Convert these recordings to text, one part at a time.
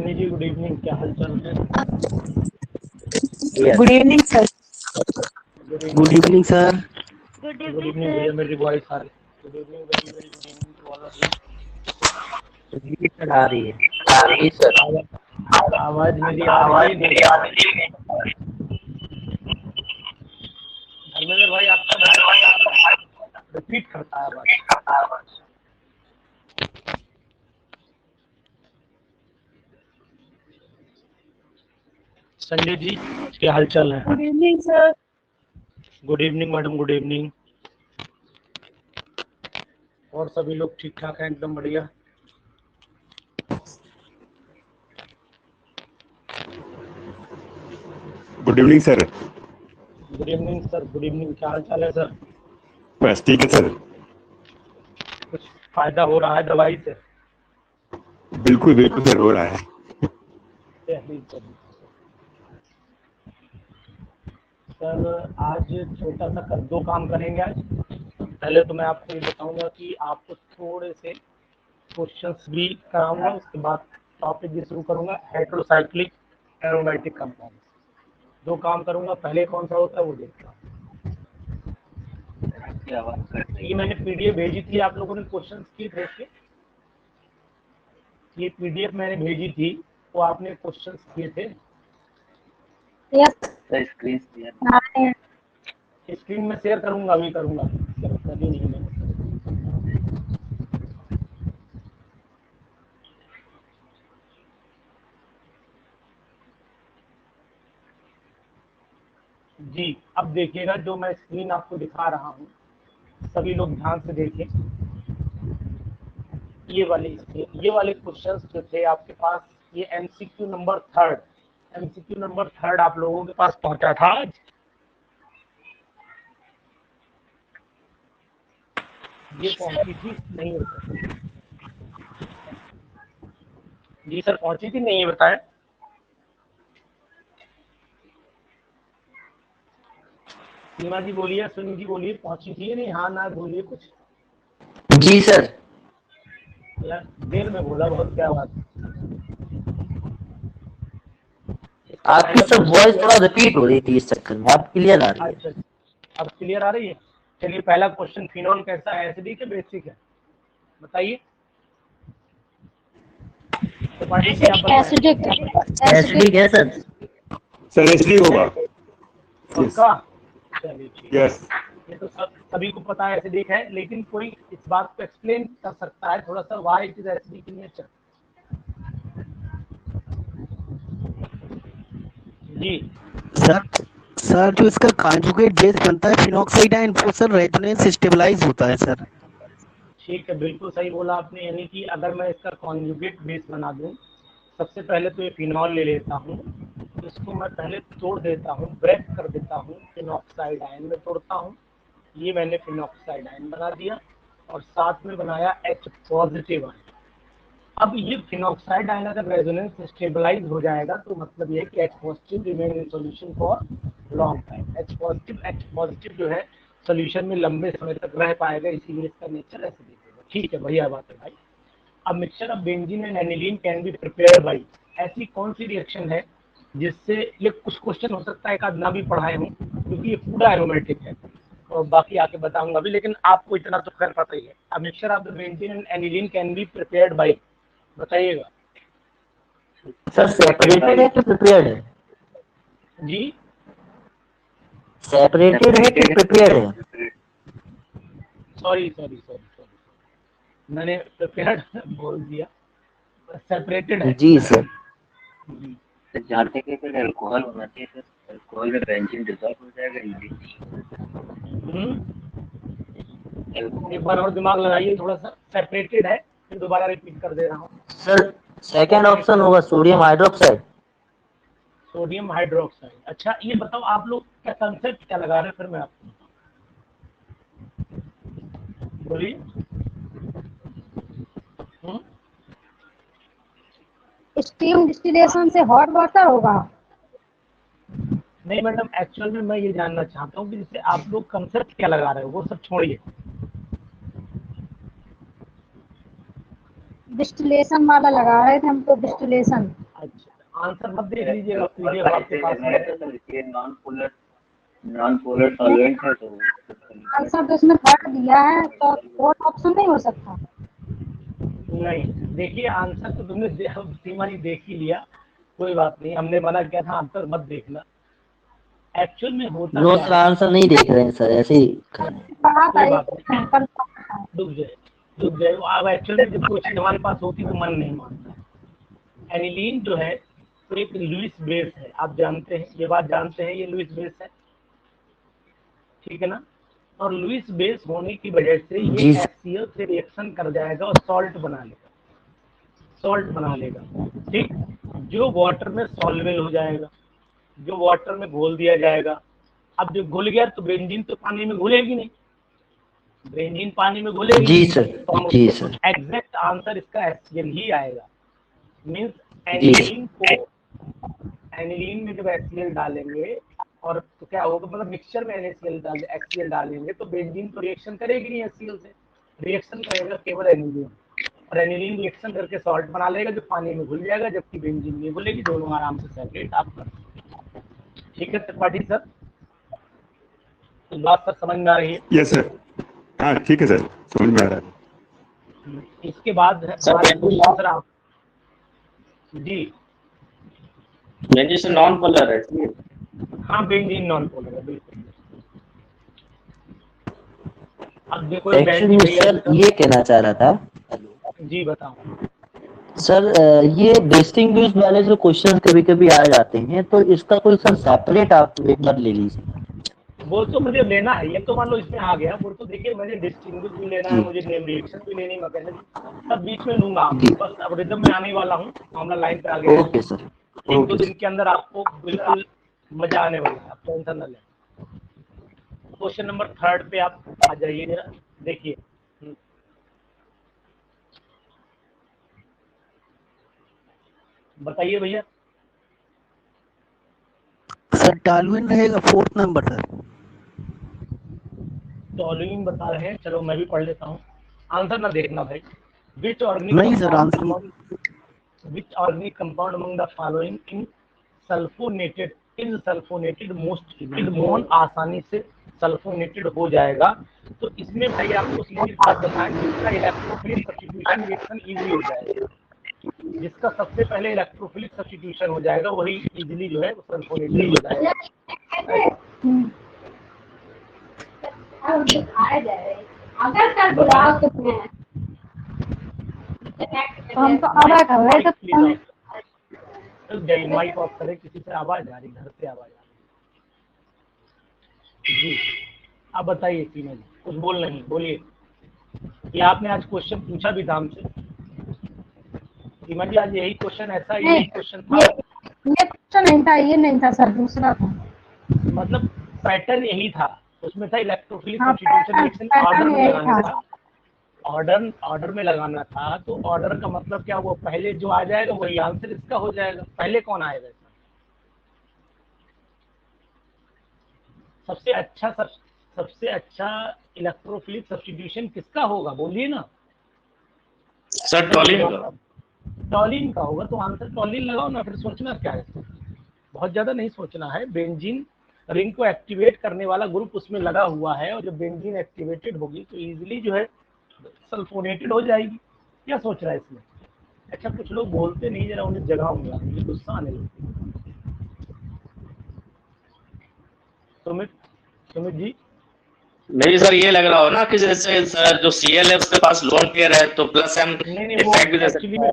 सन्नी जी good evening, क्या हाल चाल है? Good evening sir. Good evening sir. Good good evening evening sir. भैया, मेरी वॉइस आ रही है? Good evening, very very good evening to all of you. Repeat आ रही है सर। आवाज मेरी आ रही है नहीं? धर्मेंद्र भाई आपका वॉइस रिपीट करता है आवाज। संजय जी क्या हाल चाल है? Good evening sir. Good evening madam, good evening. और सभी लोग ठीक ठाक हैं? एकदम बढ़िया। Good evening sir. Good evening sir, good evening. क्या हाल चाल है सर? बस ठीक है सर। कुछ फायदा हो रहा है दवाई से? बिल्कुल बिल्कुल सर, हो रहा है। चलिए चलिए सर, आज छोटा सा दो काम करेंगे आज। पहले तो मैं आपको ये बताऊंगा कि आपको थोड़े से क्वेश्चंस भी कराऊंगा, उसके बाद टॉपिक भी शुरू करूंगा, हेटेरोसाइक्लिक एरोमेटिक कंपाउंड। दो काम करूंगा, पहले कौन सा होता है वो देखता हूँ। ये मैंने पीडीएफ भेजी थी, आप लोगों ने क्वेश्चंस किए थे इसके? ये पीडीएफ मैंने भेजी थी, वो आपने क्वेश्चंस किए थे? यस। स्क्रीन में शेयर करूंगा, अभी करूंगा, कभी नहीं मैंने। जी अब देखिएगा, जो मैं स्क्रीन आपको दिखा रहा हूँ, सभी लोग ध्यान से देखें। ये वाले क्वेश्चंस जो थे आपके पास, ये एमसीक्यू नंबर थर्ड आप लोगों के पास पहुंचा था आज। ये पहुंची थी नहीं होता? जी सर पहुंची थी नहीं, ये बताएं। सीमा जी बोलिए, सुनील जी बोलिए, पहुंची थी या नहीं? हाँ ना बोलिए कुछ। जी सर। यार देर में बोला बहुत, क्या बात। आपकी सर वॉइस थोड़ा रिपीट हो रही थी, इस चक्कर में आप क्लियर आ रही है। अच्छा, अब क्लियर आ रही है? चलिए, पहला क्वेश्चन, फिनोल कैसा है, एसिडिक है बेसिक है? बताइए। एसिडिक एसिडिक है सर। सर एचडी होगा। पक्का? चलिए ठीक यस। है। ये तो सभी को पता है एसिडिक है, लेकिन कोई इस बात को एक्सप्लेन कर सकता है थोड़ा सा, why it is acidic in nature? जी सर सर जो इसका कॉन्जुगेट बेस बनता है फिनॉक्साइड आयन, वो सर रेजोनेंस स्टेबलाइज होता है सर। ठीक है, बिल्कुल सही बोला आपने। यानी कि अगर मैं इसका कॉन्जुगेट बेस बना दूं, सबसे पहले तो ये फिनॉल ले लेता हूँ, इसको मैं पहले तोड़ देता हूँ, ब्रेक कर देता हूँ, फिनॉक्साइड आयन में तोड़ता हूँ। ये मैंने फिनॉक्साइड आयन बना दिया और साथ में बनाया H पॉजिटिव आयन। अब ये फिनॉक्साइड आयन अगर रेजोनेंस स्टेबलाइज हो जाएगा तो मतलब ये है कि H positive remain in solution for long time. H positive जो है सॉल्यूशन में लंबे समय तक रह पाएगा, इसीलिए इसका नेचर ऐसे दिखेगा। ठीक है, बढ़िया बात है भाई। अब mixture of benzene and aniline can be prepared by, ऐसी कौन सी रिएक्शन है जिससे, ये कुछ क्वेश्चन हो सकता है एक आध ना भी पढ़ाए हूँ क्योंकि ये पूरा एरोमेटिक है, और बाकी आके बताऊंगा अभी, लेकिन आपको इतना तो खैर पता ही है। अब mixture of the benzene and aniline can be prepared by, बताइएगा। सर सेपरेटेड है कि प्रिपेयर्ड है? जी सेपरेटेड है कि प्रिपेयर्ड है? सॉरी, मैंने प्रिपेयर्ड बोल दिया, सेपरेटेड है। जी सर। जहाँ तक है सर, अल्कोहल होना चाहिए सर। अल्कोहल में बेंजीन डिसॉल्व हो जाएगा इजी। एक बार और दिमाग लगाइए थोड़ा सा, सेपरेटेड है, फिर दोबारा रिपीट कर दे रहा हूँ। सर सेकंड ऑप्शन होगा सोडियम हाइड्रोक्साइड। Sodium hydroxide. अच्छा ये बताओ आप लोग क्या कंसेप्ट क्या लगा रहे हैं, फिर मैं आपको बोलिए। स्टीम डिस्टिलेशन से हॉट वाटर होगा। नहीं मैडम, एक्चुअल में मैं ये जानना चाहता हूँ कि जैसे आप लोग कंसेप्ट क्या लगा रहे हो, वो सब छोड़िए। डिस्टिलेशन वाला लगा रहे थे हम तो, डिस्टिलेशन। अच्छा, आंसर मत देख लीजिएगा, पीडीएफ आपके पास में है। सर ये नॉन पोलर सॉल्वेंट है तो आंसर तो इसमें थर्ड दिया है, तो फोर्थ ऑप्शन नहीं हो सकता। नहीं देखिए, आंसर तो तुमने सीमा जी देख ही लिया, कोई बात नहीं, हमने मना किया था आंसर मत देखना। एक्चुअल में होता नो क्या सर, है, आंसर नहीं देख रहे हैं सर, ऐसे ही कर रहे हैं। पढ़ा था कोई एक बात नहीं, कल। रुक जाए। अब एक्चुअल में जब कोई चीज हमारे पास होती तो मन नहीं मानता। एनिलीन जो है तो एक लुईस बेस है, आप जानते हैं, ये बात जानते हैं, ये लुईस बेस है, ठीक है ना। और लुईस बेस होने की वजह से ये जी सर। HCl से रिएक्शन कर जाएगा और सॉल्ट बना लेगा, ठीक। जो वाटर में सॉल्वेबल हो जाएगा, जो वाटर में घोल दिया जाएगा। अब जो घुल गया तो बेंजीन तो पानी में घुलेगी नहीं, बेंजीन पानी में घुलेगी जी नहीं, सर। तो हम जी उसको सर। एग्जैक्ट आंसर इसका HCl ही आएगा। मीन्स जी एनिलीन में जब HCl डालेंगे और तो क्या होगा, मतलब मिक्सचर में HCl डालेंगे तो बेंजीन तो रिएक्शन करेगी नहीं HCl से, रिएक्शन करेगा केवल एनिलीन, और एनिलीन रिएक्शन करके सॉल्ट बना लेगा जो पानी में घुल जाएगा, जबकि बेंजीन नहीं घुलेगी, दोनों आराम से सेपरेट आप कर सकते हैं। ठीक है त्रिपाठी सर, तो बात सर समझ में आ रही है? यस सर, हाँ ठीक है सर, समझ में आ रहा है। इसके बाद हमारा क्वेश्चन सर आप जी। बेंजीन नॉन पोलर है। हाँ, बेंजीन नॉन पोलर है, बिल्कुल। अब देखो एक्चुअली बेंजीन सर ये कहना चाह रहा था। जी बताओ सर ये डिस्टिंग्विश वाले जो क्वेश्चन कभी कभी आ जाते हैं, तो इसका कोई सर सेपरेट आप एक बार ले लीजिए। वो तो मुझे लेना है, ये तो मान लो इसमें आ गया, वो तो देखिए मुझे डिस्टिंग्विश भी लेना है, जी मुझे नेम रिएक्शन भी लेनी है, मैकेनिज्म सब बीच में लूंगा, जी। बस अब रिदम में आने वाला हूँ, मामला लाइन पे आ गया ओके है। सर। एक दो ओके दिन सर। के अंदर आपको बिल्कुल मजा आने वाला है, आप टेंशन न लें। क्वेश्चन नंबर 3 पे आप आ जाइए जरा, देखिए बताइए भैया। सर डाल्विन रहेगा 4th नंबर सर। टॉलुइन बता रहे हैं, चलो मैं भी पढ़ लेता हूँ, आंसर ना देखना भाई। विच नहीं sir, answer organic compound among the following in sulphonated most कौन आसानी से सल्फोनेटेड हो जाएगा। तो इसमें भाई आपको सीधी बात बताएं, जिसका इलेक्ट्रोफिलिक सब्स्टिट्यूशन रिएक्शन इजी हो जाएगा, जिसका सबसे पहले इलेक्ट्रोफिलिक सब्स्टिट्यूशन हो जाएगा वही इजीली जो है सल्फोनेटेड हो जाएगा। हम तो आधा कर रहे थे। माइक ऑफ करें, किसी से आवाज आ रही, घर से आवाज आ रही जी। आप बताइए सीमा जी, कुछ बोल नहीं, बोलिए। ये आपने आज क्वेश्चन पूछा भी था हमसे सीमा जी, आज यही क्वेश्चन, ऐसा यही क्वेश्चन था। ये क्वेश्चन नहीं था, ये नहीं था सर, दूसरा था। मतलब पैटर्न यही था, उसमें था इलेक्ट्रोफिलिक हाँ, सब्स्टिट्यूशन रिएक्शन, ऑर्डर पैटर्न में यही लगाना था। था, ऑर्डर में लगाना था। तो ऑर्डर का मतलब क्या, वो पहले जो आ जाएगा वही आंसर इसका हो जाएगा। पहले कौन आएगा इसमें? सबसे अच्छा इलेक्ट्रोफिलिक सब्स्टिट्यूशन किसका होगा, बोलिए ना सर टॉलिन का। टॉलिन का होगा, तो आंसर टॉलिन लगाओ ना, फिर सोचना क्या है, बहुत ज्यादा नहीं सोचना है। बेंजीन रिंग को एक्टिवेट करने वाला ग्रुप उसमें लगा हुआ है, और जब बेंजीन एक्टिवेटेड होगी तो इजीली जो है सल्फोनेटेड हो जाएगी। क्या सोच रहा है इसमें? अच्छा, कुछ लोग बोलते नहीं, जरा उन्हें जगाऊंगा, मुझे गुस्सा आने लगता है। सुमित जी, नहीं सर, ये लग रहा हो ना कि जैसे सर जो सीएल है उसके पास लोन पेयर है तो प्लस एम नहीं इफेक्ट भी दे सकता है।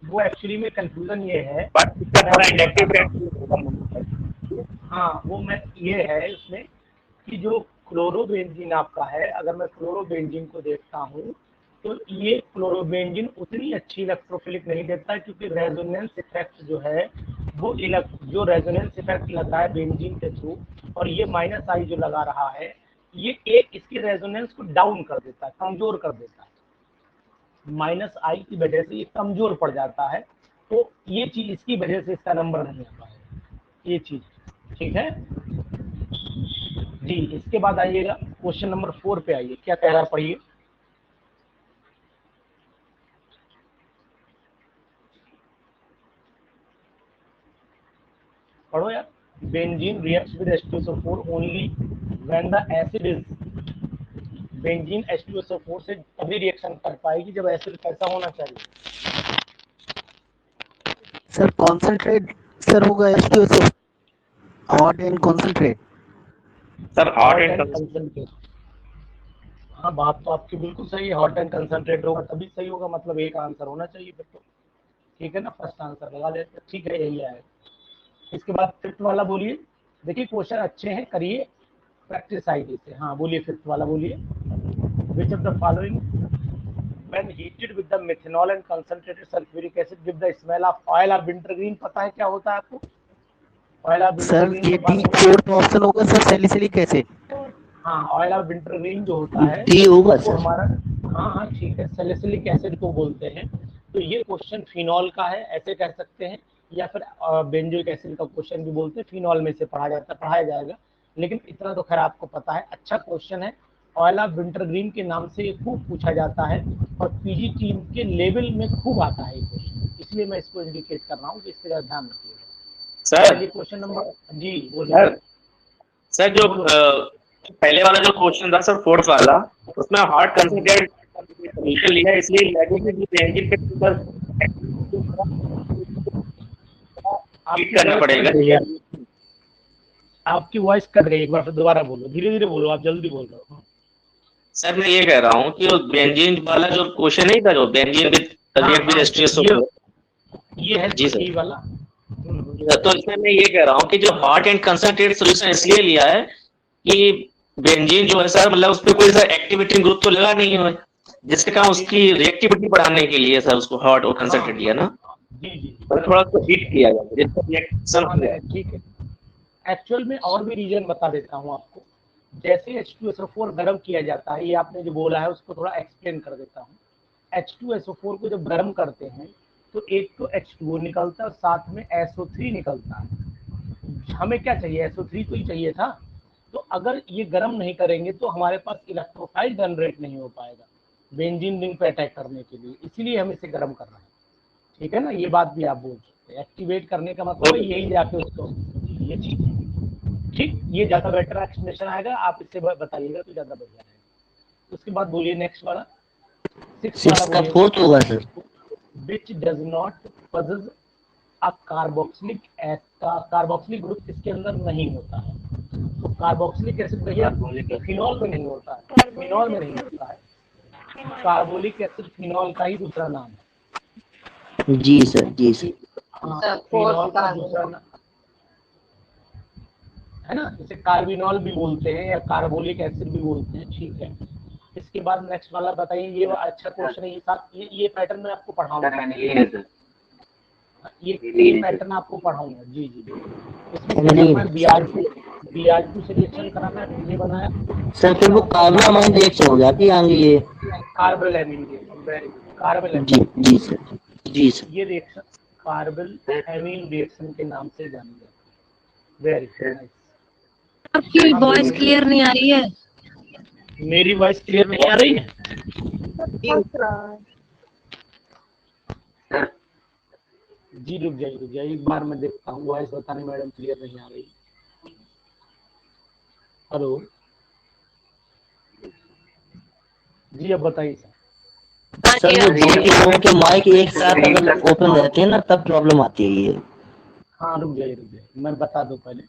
वो एक्चुअली में कंफ्यूजन ये है, बट इसका थोड़ा इंडक्टिव हाँ वो मैं ये है इसमें कि जो क्लोरोबेंजीन आपका है, अगर मैं क्लोरोबेंजीन को देखता हूँ तो ये क्लोरोबेंजीन उतनी अच्छी इलेक्ट्रोफिलिक नहीं देता है, क्योंकि रेजोनेंस इफेक्ट जो है वो जो रेजोनेंस इफेक्ट लगा है बेंजीन के थ्रू, और ये -I जो लगा रहा है, ये एक इसकी रेजोनेंस को डाउन कर देता है, कमजोर कर देता है, -I की वजह से ये कमजोर पड़ जाता है। तो ये चीज, इसकी वजह से इसका नंबर नहीं आ पाएगा, ये चीज, ठीक है जी। इसके बाद आइएगा क्वेश्चन नंबर 4 पे आइए, क्या कह रहा है, पढ़िए। सर टॉलिन का। सर टॉलिन का होगा तो आंसर टॉलिन लगाओ ना, फिर सोचना क्या है। सर टॉलिन का। टॉलिन का होगा तो आंसर टॉलिन लगाओ। क्या कह रहा है, पढ़िए। पढ़ो यार। Benzene reacts with H2SO4 only when the acid is, benzene H2SO4 से तभी रिएक्शन कर पाएगी जब एसिड कैसा होना चाहिए। सर कॉन्सेंट्रेट सर होगा H2SO hot and concentrate. Sir hot hot and and concentrate. हाँ बात तो आपकी बिल्कुल सही है, हॉट एंड कंसंट्रेट होगा तभी सही होगा, मतलब एक आंसर होना चाहिए फिर तो। ठीक है ना, फर्स्ट आंसर लगा लेते हैं, ठीक है यही आएगा। इसके बाद फिफ्थ वाला बोलिए। देखिए क्वेश्चन अच्छे हैं, करिए प्रैक्टिस आएगी से। हाँ बोलिए फिफ्थ वाला बोलिए। विच of the following when heated with the methanol and concentrated sulfuric acid give the smell of oil of wintergreen? पता है क्या होता है आपको ऑयल ऑफ सर विंटरग्रीन ये का डी फार्मूला? फोर्थ ऑप्शन होगा सर, सैलिसिलिक एसिड। हाँ ऑयल ऑफ विंटरग्रीन जो होता है डी होगा वो सर। हमारा, हाँ हाँ ठीक है, सैलिसिलिक एसिड को बोलते हैं। तो ये क्वेश्चन फिनॉल का है ऐसे कह सकते हैं, या फिर बेंजोइक एसिड का क्वेश्चन भी बोलते हैं, फिनॉल में से पढ़ाया जाएगा। लेकिन इतना तो खैर आपको पता है, अच्छा क्वेश्चन है। ऑयल ऑफ विंटरग्रीन के नाम से ये खूब पूछा जाता है और पीजी टीम के लेवल में खूब आता है ये क्वेश्चन, इसलिए मैं इसको इंडिकेट कर रहा हूँ कि इसके साथ ध्यान रखिएगा। सर क्वेश्चन नंबर जी बोलिए। सर जो पहले वाला जो क्वेश्चन था सर फोर्थ वाला, उसमें हॉट कंसंट्रेट सोल्यूशन लिया, इसलिए बेंजीन के ऊपर हीट करना पड़ेगा। आपकी वॉइस कट गई, एक बार फिर दोबारा बोलो, धीरे धीरे बोलो, आप जल्दी बोल रहे हो। सर मैं ये कह रहा हूँ कि वो बेंजीन वाला जो क्वेश्चन नहीं था, जो benzene with react with H2SO4, ये है जी सर। ई वाला। तो इसमें मैं ये कह रहा हूँ कि जो हॉट एंड कंसंट्रेट सोल्यूशन इसलिए लिया है कि बेंजीन जो है सर, मतलब उस पर कोई सर एक्टिविटी ग्रुप तो लगा नहीं है, जिसके कारण उसकी रिएक्टिविटी बढ़ाने के लिए सर उसको हॉट और कंसंट्रेट लिया ना, जी जी और थोड़ा सा हीट किया जाए जिससे रिएक्शन हो। ठीक है। एक्चुअल में और भी रीजन बता देता हूँ आपको। जैसे H2SO4 गर्म किया जाता है, ये आपने जो बोला है उसको थोड़ा एक्सप्लेन कर देता हूँ। H2SO4 को जब गर्म करते हैं तो एक तो H2O निकलता है और साथ में SO3 निकलता है। हमें क्या चाहिए, SO3 तो ही चाहिए था। तो अगर ये गर्म नहीं करेंगे तो हमारे पास इलेक्ट्रोफाइल जनरेट नहीं हो पाएगा बेंजीन रिंग पे अटैक करने के लिए, इसीलिए हम इसे गर्म कर रहे हैं। ठीक है ना, ये बात भी आप बोल सकते हैं। एक्टिवेट करने का मतलब है यही जाके उसको, ये चीज ठीक, ये ज्यादा बेटर एक्सप्लेनेशन आएगा, आप इससे बताइएगा तो ज्यादा बढ़िया रहेगा। उसके बाद बोलिए नेक्स्ट वाला, सिक्स का फोर्थ होगा sir. Which does not possess a carboxylic group इसके अंदर नहीं होता है। तो कार्बोक्सिलिक एसिड भैया फिनॉल में नहीं होता है, फिनॉल में नहीं होता है। कार्बोलिक एसिड फिनॉल का ही दूसरा नाम है। जी सर, जी सर। हाँ, फिनॉल का दूसरा नाम है ना, इसे कार्बिनॉल भी बोलते हैं या कार्बोलिक एसिड भी बोलते हैं। ठीक है, इसके बाद नेक्स्ट वाला बताइए। ये अच्छा क्वेश्चन है, ये साथ ये पैटर्न में आपको पढ़ाऊंगा, ये पैटर्न आपको पढ़ाऊंगा। जी जी, इसमें Br2 से रिएक्शन कराना है, ये बनाया सर फिर वो कार्बोनामाइन रिएक्शन हो जाती है आगे ये। कार्बोलैमिन रिएक्शन, वेरी गुड, कार्बोलैमिन। जी जी सर, जी सर। ये रिएक्शन कार्बोलैमिन रिएक्शन के नाम से जानी जाती है। Very nice. आपकी वॉइस क्लियर नहीं आ रही है। मेरी वॉइस क्लियर नहीं आ रही है? जी रुक जाइए एक बार मैं देखता हूँ, वॉइस बताने मैडम क्लियर नहीं आ रही। हेलो जी, अब बताइए सर। सर वो दो लोगों के माइक एक साथ अगर ओपन रहते हैं ना तब प्रॉब्लम आती है ये। हाँ रुक जाइए मैं बता दूं पहले।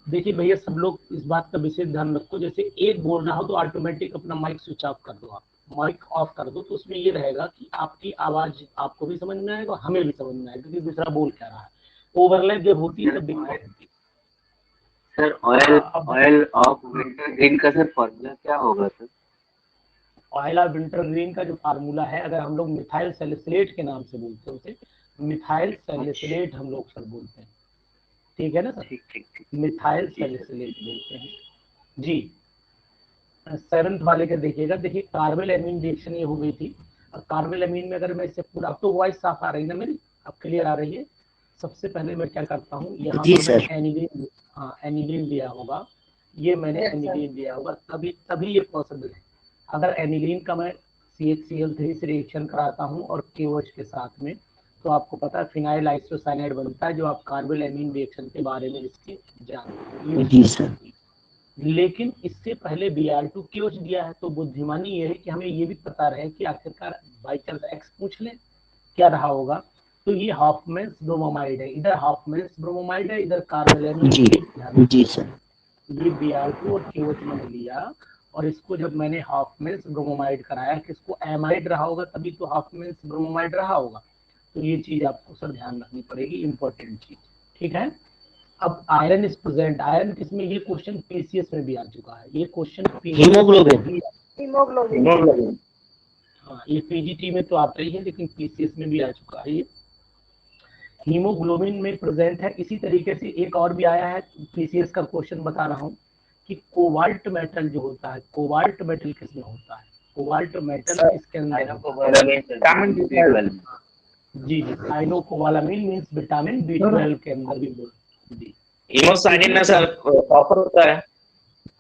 देखिए भैया, सब लोग इस बात का विशेष ध्यान रखो, जैसे एक बोल रहा हो तो ऑटोमेटिक अपना माइक स्विच ऑफ कर दो, आप माइक ऑफ कर दो, तो उसमें ये रहेगा कि आपकी आवाज आपको भी समझ में आएगा, हमें भी समझ में आएगा कि दूसरा बोल क्या रहा है। ओवरलैप जब होती है तब दिक्कत होती है। सर ऑयल ऑफ विंटरग्रीन का सर फॉर्मूला क्या होगा सर? ऑयल ऑफ विंटरग्रीन का जो फार्मूला है, अगर हम लोग मिथाइल सैलिसिलेट के नाम से बोलते हैं उसे, मिथाइल सैलिसिलेट हम लोग सर बोलते हैं। ठीक है ना सर, ठीक। मिथाइल सैलिसिलेट बोलते हैं जी। सेवंथ वाले का देखिएगा, देखिए कार्बोलैमिन रिएक्शन ये हो गई थी। और कार्बोलैमिन में अगर मैं इससे पूरा, अब तो वॉइस साफ आ रही है ना मेरी, अब क्लियर आ रही है। सबसे पहले मैं क्या करता हूँ, यहाँ जी पर सर। मैंने एनिलीन, हाँ एनिलीन लिया होगा, ये मैंने एनिलीन लिया होगा, तभी ये पॉसिबल है। अगर एनिलीन का मैं CHCl3 से रिएक्शन कराता हूँ और KOH के साथ में, तो आपको पता है फिनाइल आइसोसाइनाइड बनता है, जो आप कार्बोलैमिन रिएक्शन के बारे में इसके जानते हैं। जी सर। लेकिन इससे पहले Br2 क्यों दिया है, तो बुद्धिमानी ये है कि हमें ये भी पता रहे कि आखिरकार बाई चांस एक्स पूछ ले क्या रहा होगा। तो ये हाफमैन्स ब्रोमोमाइड है, इधर हाफमैन्स ब्रोमोमाइड है, इधर कार्बोलैमिन। जी सर। ये Br2 और KOH मैंने लिया, और इसको जब मैंने हाफमैन्स ब्रोमोमाइड कराया कि इसको एमाइड रहा होगा तभी तो हाफमैन्स ब्रोमोमाइड रहा होगा। तो ये चीज आपको सर ध्यान रखनी पड़ेगी, इंपॉर्टेंट चीज, ठीक है। अब आयरन इज प्रेजेंट, आयरन किसमें, ये क्वेश्चन पीसीएस में भी आ चुका है, ये क्वेश्चन हीमोग्लोबिन। हाँ, ये पीजीटी में तो आता ही है, लेकिन पीसीएस में भी आ चुका है। ये हीमोग्लोबिन में प्रेजेंट है। इसी तरीके से एक और भी आया है, पीसीएस का क्वेश्चन बता रहा हूँ कि कोबाल्ट मेटल जो होता है, कोबाल्ट मेटल किसमें होता है, कोबाल्ट मेटल इसके अंदर जी जी, आइनोकोबालामिन मींस विटामिन B12 के अंदर भी जी। हीमोसाइनिन में सर कॉपर होता है,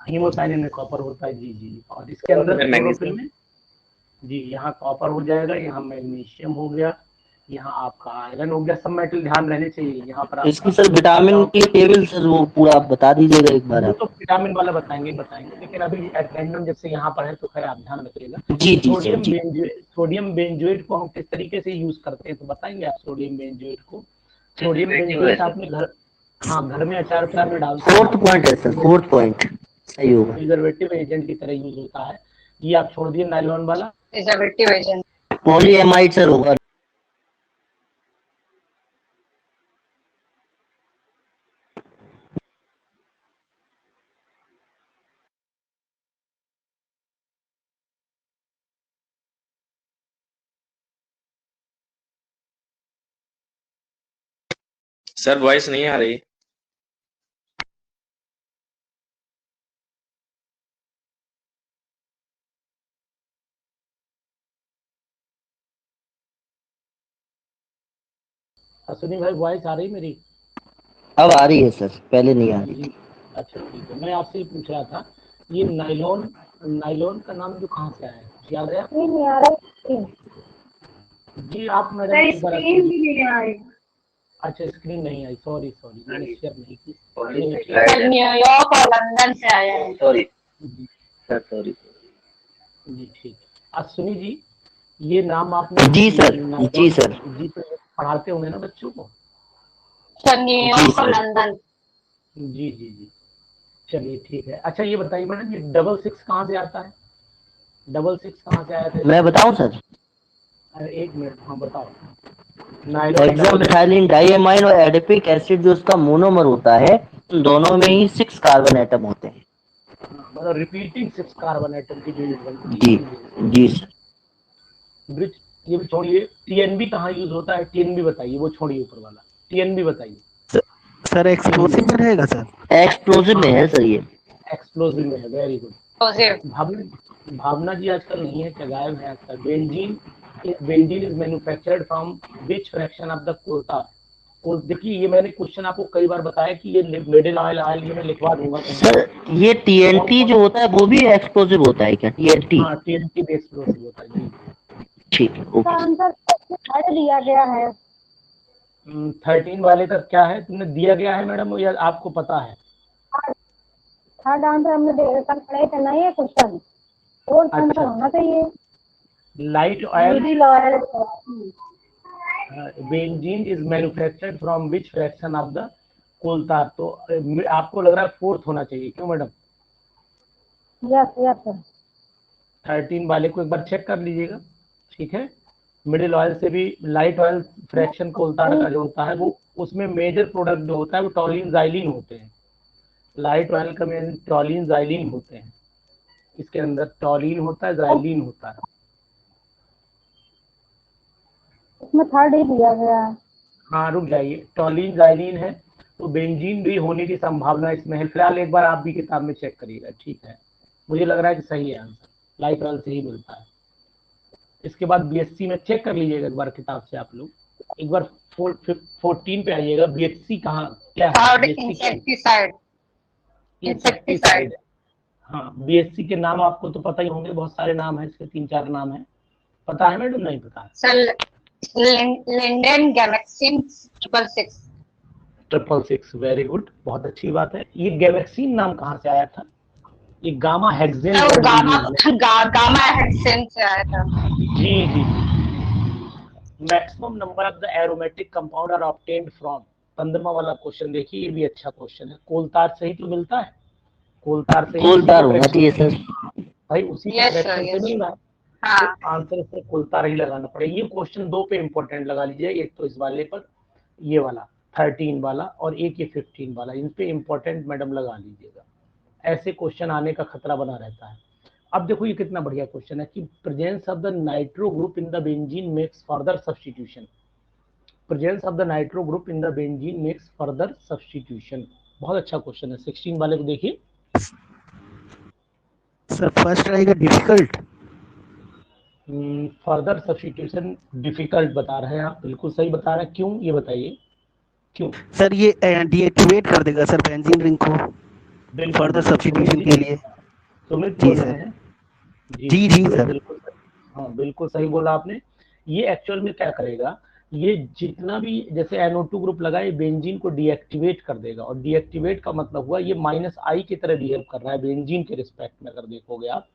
हीमोसाइनिन में कॉपर होता है, जी जी। और इसके अंदर क्लोरोफिल में जी, यहाँ कॉपर हो जाएगा, यहाँ मैग्नीशियम हो गया, यहाँ आपका आयरन हो गया। सब मेटल ध्यान रहने चाहिए यहाँ पर। इसकी सर विटामिन की टेबल सर वो पूरा आप बता दीजिएगा एक बार। वो तो विटामिन वाला बताएंगे, लेकिन अभी एट रैंडम जैसे यहाँ पर है तो खैर आप ध्यान रखिएगा। जी जी सोडियम जी। सोडियम बेंजोएट को हम किस तरीके से यूज करते हैं, तो बताएंगे आप सोडियम बेंजोएट को। सोडियम बेंजोएट आपने घर में अचार प्यार में डालते हैं। फोर्थ पॉइंट है सर, फोर्थ पॉइंट सही होगा। प्रिजर्वेटिव एजेंट की तरह यूज होता है। ये आप छोड़ दिए नायलॉन वाला, प्रिजर्वेटिव एजेंट पॉलीएमाइड सर होगा। सर वॉइस नहीं आ रही। अश्विनी भाई वॉइस आ रही मेरी? अब आ रही है सर, पहले नहीं आ रही थी। अच्छा ठीक है, मैं आपसे ही पूछ रहा था, ये नायलॉन का नाम जो कहाँ से आया है, याद है? नहीं आ रहा जी आप मैडम है, एक बार स्क्रीन भी नहीं आ रही। अच्छा स्क्रीन नहीं आई, सॉरी मैंने शेयर नहीं की। न्यूयॉर्क और लंदन से आया है। सॉरी जी सर, सॉरी। जी ठीक है। अश्विनी जी, ये नाम आपने जी सर। जी सर। जी तो पढ़ाते होंगे ना बच्चों को? सर न्यूयॉर्क और लंदन। जी जी जी, चलिए ठीक है। अच्छा ये बताइए मैडम, ये 66 कहाँ से आता है? 66 कहाँ से आया था? मैं बताऊं सर? अरे एक मिनट, हाँ बताओ। हेक्सामिथाइलिन डाइएमाइन और एडिपिक एसिड जो उसका मोनोमर होता है, उन दोनों में ही 6 कार्बन एटम होते हैं। मतलब रिपीटिंग 6 कार्बन एटम की यूनिट बनती है। जी जी सर। ब्रिज ये भी छोड़िए, टीएनबी कहाँ यूज होता है, टीएनबी बताइए, वो छोड़िए ऊपर वाला, टीएनबी बताइए। सर एक्सप्लोसिव में रहेगा सर? एक्सप्लोसिव में है सर, ये एक्सप्लोसिव में है, वेरी गुड। भावना जी आजकल नहीं है, क्या गायब है आजकल? Benzene is manufactured from which fraction of the coal? देखिए ये मैंने क्वेश्चन आपको कई बार बताया कि ये मिडिल ऑयल ये मैं लिखवा दूंगा सर। ये टीएनटी जो होता है वो भी एक्सप्लोसिव होता है क्या? टीएनटी? हाँ टीएनटी भी एक्सप्लोसिव होता है जी। ठीक है, ओके। आंसर हट दिया गया है। 13 वाले का क्या है, तुमने दिया गया है मैडम या आपको पता है? थर्ड आंसर हमने कल पढ़े थे ना ये क्वेश्चन, फोर्थ आंसर होना चाहिए। Light oil middle oil. Benzene is manufactured from which fraction of the coal tar? तो आपको लग रहा है फोर्थ होना चाहिए, क्यों मैडम? Yes yes sir. 13 वाले को एक बार चेक कर लीजिएगा, ठीक है। मिडिल ऑयल से भी लाइट ऑयल फ्रैक्शन कोल tar का जो होता है वो, उसमें मेजर प्रोडक्ट जो होता है वो टॉलिन जाइलिन होते हैं। लाइट ऑयल का मेन टॉलिन जाइलिन होते हैं, इसके अंदर टॉलिन होता है, जाइलिन होता है। इसमें थर्ड ही दिया गया है। हाँ रुक जाइए, टॉलिन जाइलिन है तो बेंजीन भी होने की संभावना इसमें है। फिलहाल एक बार आप भी किताब में चेक करिएगा, ठीक है। मुझे लग रहा है कि सही है आंसर, लाइट ऑयल से ही मिलता है। इसके बाद बीएससी में चेक कर लीजिएगा एक बार किताब से आप लोग, एक बार 14 पे आइएगा। बीएससी कहाँ क्या है? इंसेक्टिसाइड। हाँ बीएससी के नाम आपको तो पता ही होंगे, बहुत सारे नाम है इसके, 3-4 नाम है। पता है मैडम? नहीं पता है? लिंडन गैलेक्सिन 666। 666, वेरी गुड, बहुत अच्छी बात है। ये गैलेक्सीन नाम कहाँ से आया था? ये गामा हेक्सेन गामा हेक्सेन से आया था। जी जी। Maximum number of the aromatic compound are obtained from, 15वां वाला क्वेश्चन देखिए, ये भी अच्छा क्वेश्चन है। कोलतार से ही तो मिलता है, कोलतार से ही कोलतार होना चाहिए सर। भाई, उसी के फ्रैक्शन से मिल रहा है। हाँ। आंसर से कोलतार ही लगाना पड़ेगा। ये क्वेश्चन 2 पे इंपॉर्टेंट लगा लीजिए, एक तो इस वाले पर, ये वाला 13 वाला, और एक ये 15 वाला, इन पे इंपॉर्टेंट मैडम लगा लीजिएगा। ऐसे क्वेश्चन आने का खतरा बना रहता है। अब देखो ये कितना बढ़िया क्वेश्चन है कि presence of the nitro group in the benzene makes further substitution. Presence of the nitro group in the benzene makes further substitution. बहुत अच्छा क्वेश्चन है। 16 वाले को देखिए सर। फर्स्ट रहेगा डिफिकल्ट। फर्दर सब्स्टिट्यूशन डिफिकल्ट बता रहे हैं आप, बिल्कुल सही बता रहे हैं। क्यों, ये बताइए क्यों? सर ये डीएक्टिवेट कर देगा सर बेंजीन रिंग को फर्दर सब्स्टिट्यूशन के लिए। सुमित जी बोल सर। रहे हैं? जी सर। बिल्कुल, हाँ बिल्कुल सही बोला आपने। ये एक्चुअल में क्या करेगा, ये जितना भी जैसे NO2 ग्रुप लगा, ये बेंजीन को डीएक्टिवेट कर देगा। और डीएक्टिवेट का मतलब हुआ ये -I की तरह बिहेव कर रहा है बेंजीन के रिस्पेक्ट में। अगर देखोगे आप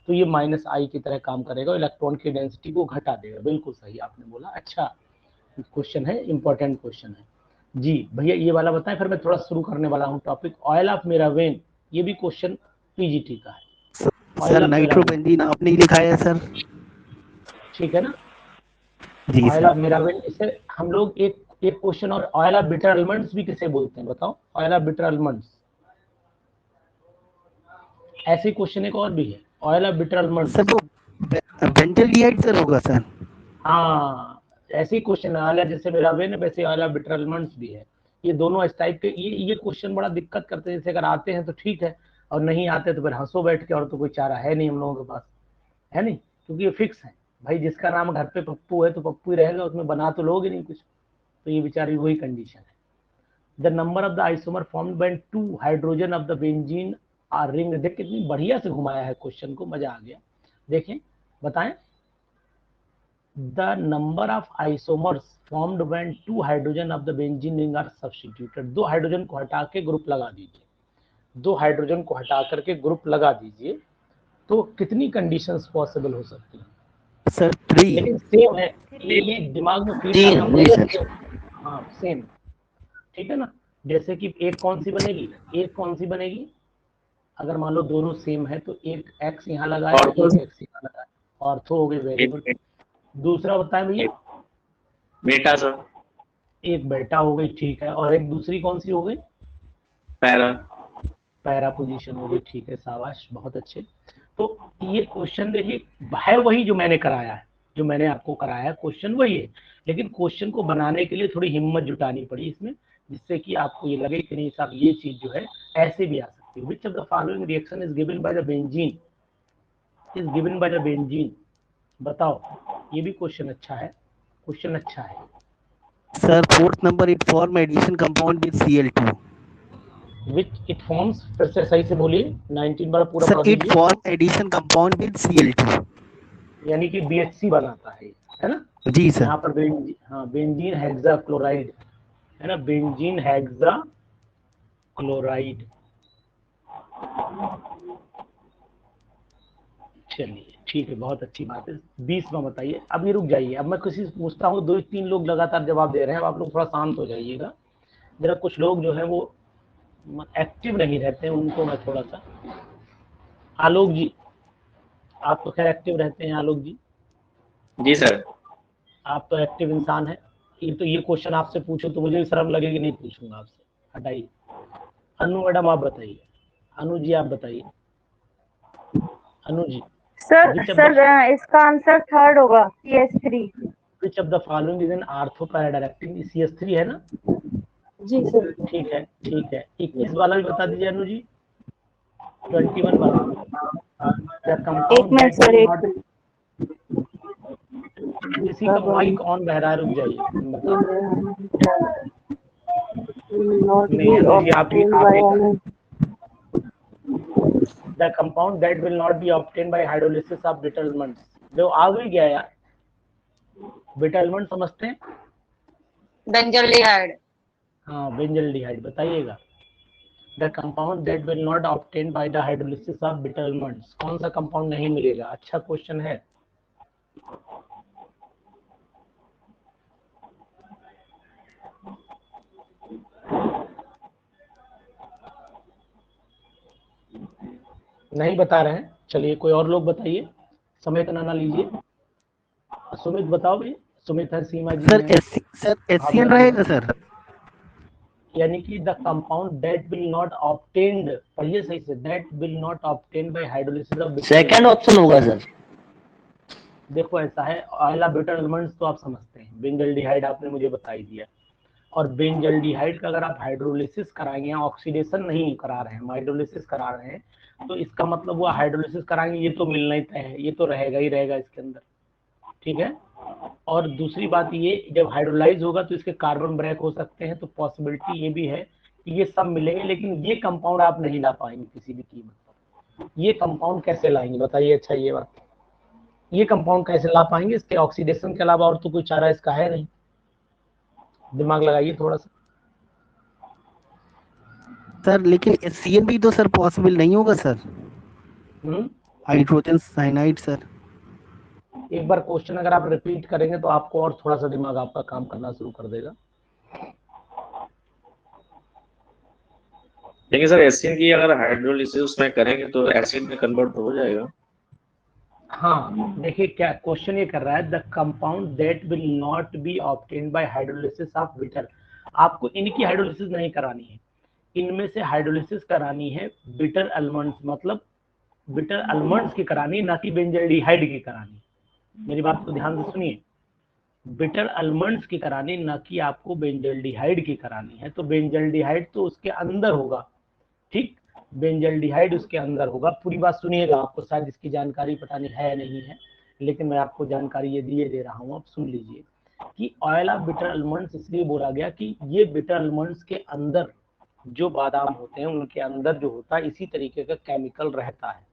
तो ये -I की तरह काम करेगा, इलेक्ट्रॉन की डेंसिटी को घटा देगा। बिल्कुल सही आपने बोला। अच्छा क्वेश्चन है, इंपॉर्टेंट क्वेश्चन है। जी भैया ये वाला बताएं, फिर मैं थोड़ा शुरू करने वाला हूँ टॉपिक। ऑयल ऑफ मेरावेन, ये भी क्वेश्चन पीजीटी का है। सर नाइट्रोबेंजीन आपने ही लिखा है सर। ठीक है ना? जी ऑयल सर। ऑफ मेरावेन, इसे हम लोग एक क्वेश्चन और, ऑयल ऑफ बिटर आलमंड्स भी किसे बोलते हैं बताओ? ऑयल ऑफ बिटर आलमंड्स, ऐसे क्वेश्चन एक और भी है, oil of bitter almonds. Sir वो बेंजल्डिहाइड सर होगा सर। हाँ, ऐसे क्वेश्चन ऑयल जैसे मेरावेन है, वैसे ऑयल ऑफ बिटर आलमंड्स भी है। ये दोनों इस टाइप के, ये क्वेश्चन बड़ा दिक्कत करते हैं। जैसे अगर आते हैं तो ठीक है, और नहीं आते तो फिर हंसो बैठ के, और तो कोई चारा है नहीं हम लोगों के पास, है नहीं? क्योंकि ये फिक्स है भाई, जिसका नाम घर पे पप्पू है तो पप्पू ही रहेगा, उसमें बना तो लोग ही नहीं कुछ। तो ये बेचारी वही कंडीशन है। The number of the isomer formed when 2 hydrogen of the benzene R ring. देख कितनी बढ़िया से घुमाया है क्वेश्चन को, मजा आ गया। देखें, बताएं। The number of isomers formed when 2 hydrogen of the benzene ring are substituted. 2 hydrogen को हटा के ग्रुप लगा दीजिए, 2 हाइड्रोजन को हटा करके ग्रुप लगा दीजिए, तो कितनी कंडीशंस पॉसिबल हो सकती हैं? सर 3। लेकिन सेम है, ये दिमाग में फील करना। हाँ सेम, ठीक है ना? जैसे कि एक कौन सी बनेगी, एक कौन सी बनेगी, अगर मान लो दोनों सेम है तो एक x यहाँ लगाया, एक x यहाँ लगाया, ऑर्थो हो गई। Very good. दूसरा बताएं भैया? बेटा सर। एक बेटा हो गई, ठीक है। और एक दूसरी कौन सी हो गई? पैरा। पैरा पोजीशन हो गई, ठीक है, शाबाश, बहुत अच्छे। तो ये क्वेश्चन देखिए है वही जो मैंने कराया है, जो मैंने आपको कराया है, क्वेश्चन वही है। लेकिन क्वेश्चन को बनाने के लिए थोड़ी हिम्मत जुटानी पड़ी इसमें, जिससे कि आपको ये लगे कि नहीं साहब ये चीज जो है ऐसे भी आ सकती है। Which of the following reaction is given by the benzene, is given by the benzene, बताओ। ये भी क्वेश्चन अच्छा है, क्वेश्चन अच्छा है। सर 4th नंबर, it form addition compound with Cl2। Which it forms, फिर से सही से बोलिए, 19 बार पूरा sir it form addition compound with Cl2, यानी कि BHC बनाता है ना? जी सर। यहाँ पर बेंजीन हेक्सा क्लोराइड है ना, बेंजीन हेक्सा क्लोराइड। चलिए ठीक है, बहुत अच्छी बात है। 20वां बताइए। अब ये रुक जाइए, अब मैं किसी से पूछता हूँ, 2-3 लोग लगातार जवाब दे रहे हैं, अब आप लोग थोड़ा शांत हो जाइएगा जरा। कुछ लोग जो है वो एक्टिव नहीं रहते हैं, उनको मैं थोड़ा सा। आलोक जी, आप तो खैर एक्टिव रहते हैं। आलोक जी जी सर। आप तो एक्टिव इंसान है। ये क्वेश्चन आपसे पूछो तो मुझे भी शर्म लगेगी, नहीं पूछूंगा आपसे, हटाइए। अनु मैडम आप बताइए, अनु जी आप बताइए, अनु जी। सर इसका आंसर 3rd होगा, CH3। Which of the following is an ortho para directing? CH3 है ना? जी सर। ठीक है ठीक है। 21 वाला भी बता दीजिए अनु जी। 21 वाला किसी का माइक ऑन बह रहा है, रुक जाइए। The compound that will not be obtained by hydrolysis of bitter almonds। जो आ भी गया यार, बीटा एलिमेंट समझते हैं? बेंजल्डिहाइड। हाँ, बेंजल्डिहाइड बताइएगा। The compound that will not obtain by the hydrolysis of beta elements, कौन सा कंपाउंड नहीं मिलेगा? अच्छा क्वेश्चन है। नहीं बता रहे हैं, चलिए कोई और लोग बताइए। समय का नाना लीजिए। सुमित बताओ भाई। सुमित है, सीमा जी सर हैं। सर HCl रहेगा सर। यानी कि the compound that will not obtained, पढ़िए सही से, that will not obtain bye hydrolysis of beta. Second option होगा सर। देखो ऐसा है, ऑयला बीटा एलिमेंट्स तो आप समझते हैं, बेंजल्डिहाइड आपने मुझे बता ही दिया। और बेंजल्डिहाइड का अगर आप हाइड्रोलिसिस कराएंगे, ऑक्सीडेशन नहीं करा रहे हैं, हाइड्रोलिसिस करा रहे हैं, तो इसका मतलब वो हाइड्रोलिसिस कराएंगे, ये तो मिलना ही तय है, ये तो रहेगा ही रहेगा इसके अंदर, ठीक है। और दूसरी बात ये, जब हाइड्रोलाइज होगा तो इसके कार्बन ब्रेक हो सकते हैं, तो पॉसिबिलिटी ये भी है कि ये सब मिलेंगे, लेकिन ये कंपाउंड आप नहीं ला पाएंगे किसी भी कीमत पर। ये कंपाउंड कैसे लाएंगे बताइए? अच्छा ये बात, ये कंपाउंड कैसे ला पाएंगे? इसके ऑक्सीडेशन के अलावा और तो कोई चारा इसका है नहीं। दिमाग लगाइए थोड़ा सा। सर लेकिन HCl भी तो सर पॉसिबल नहीं होगा सर, हाइड्रोजन साइनाइड सर। एक बार क्वेश्चन अगर आप रिपीट करेंगे तो आपको और थोड़ा सा दिमाग आपका काम करना शुरू कर देगा। देखिए सर, एसिड की अगर हाइड्रोलिसिस उसमें करेंगे तो एसिड में कन्वर्ट हो जाएगा। हाँ देखिए क्या क्वेश्चन ये कर रहा है, the compound that will not be obtained by hydrolysis of bitter. आपको इनकी हाइड्रोलिसिस नहीं करानी है, इनमें से हाइड्रोलिसिस करानी है बिटर एलिमेंट्स, मतलब बिटर एलिमेंट्स की करानी, ना कि बेंजल्डिहाइड की करानी। मेरी बात को ध्यान से सुनिए, बिटर एलिमेंट्स की करानी, ना कि आपको बेंजल्डिहाइड की करानी है। तो बेंजल्डिहाइड तो उसके अंदर होगा, ठीक, बेंजल्डिहाइड उसके अंदर होगा। पूरी बात सुनिएगा, आपको शायद इसकी जानकारी पता नहीं है नहीं है, लेकिन मैं आपको जानकारी ये दे रहा हूँ, आप सुन लीजिए कि ऑयल ऑफ बिटर एलिमेंट्स इसलिए बोला गया कि ये बिटर एलिमेंट्स के अंदर जो बादाम होते हैं उनके अंदर जो होता है इसी तरीके का केमिकल रहता है।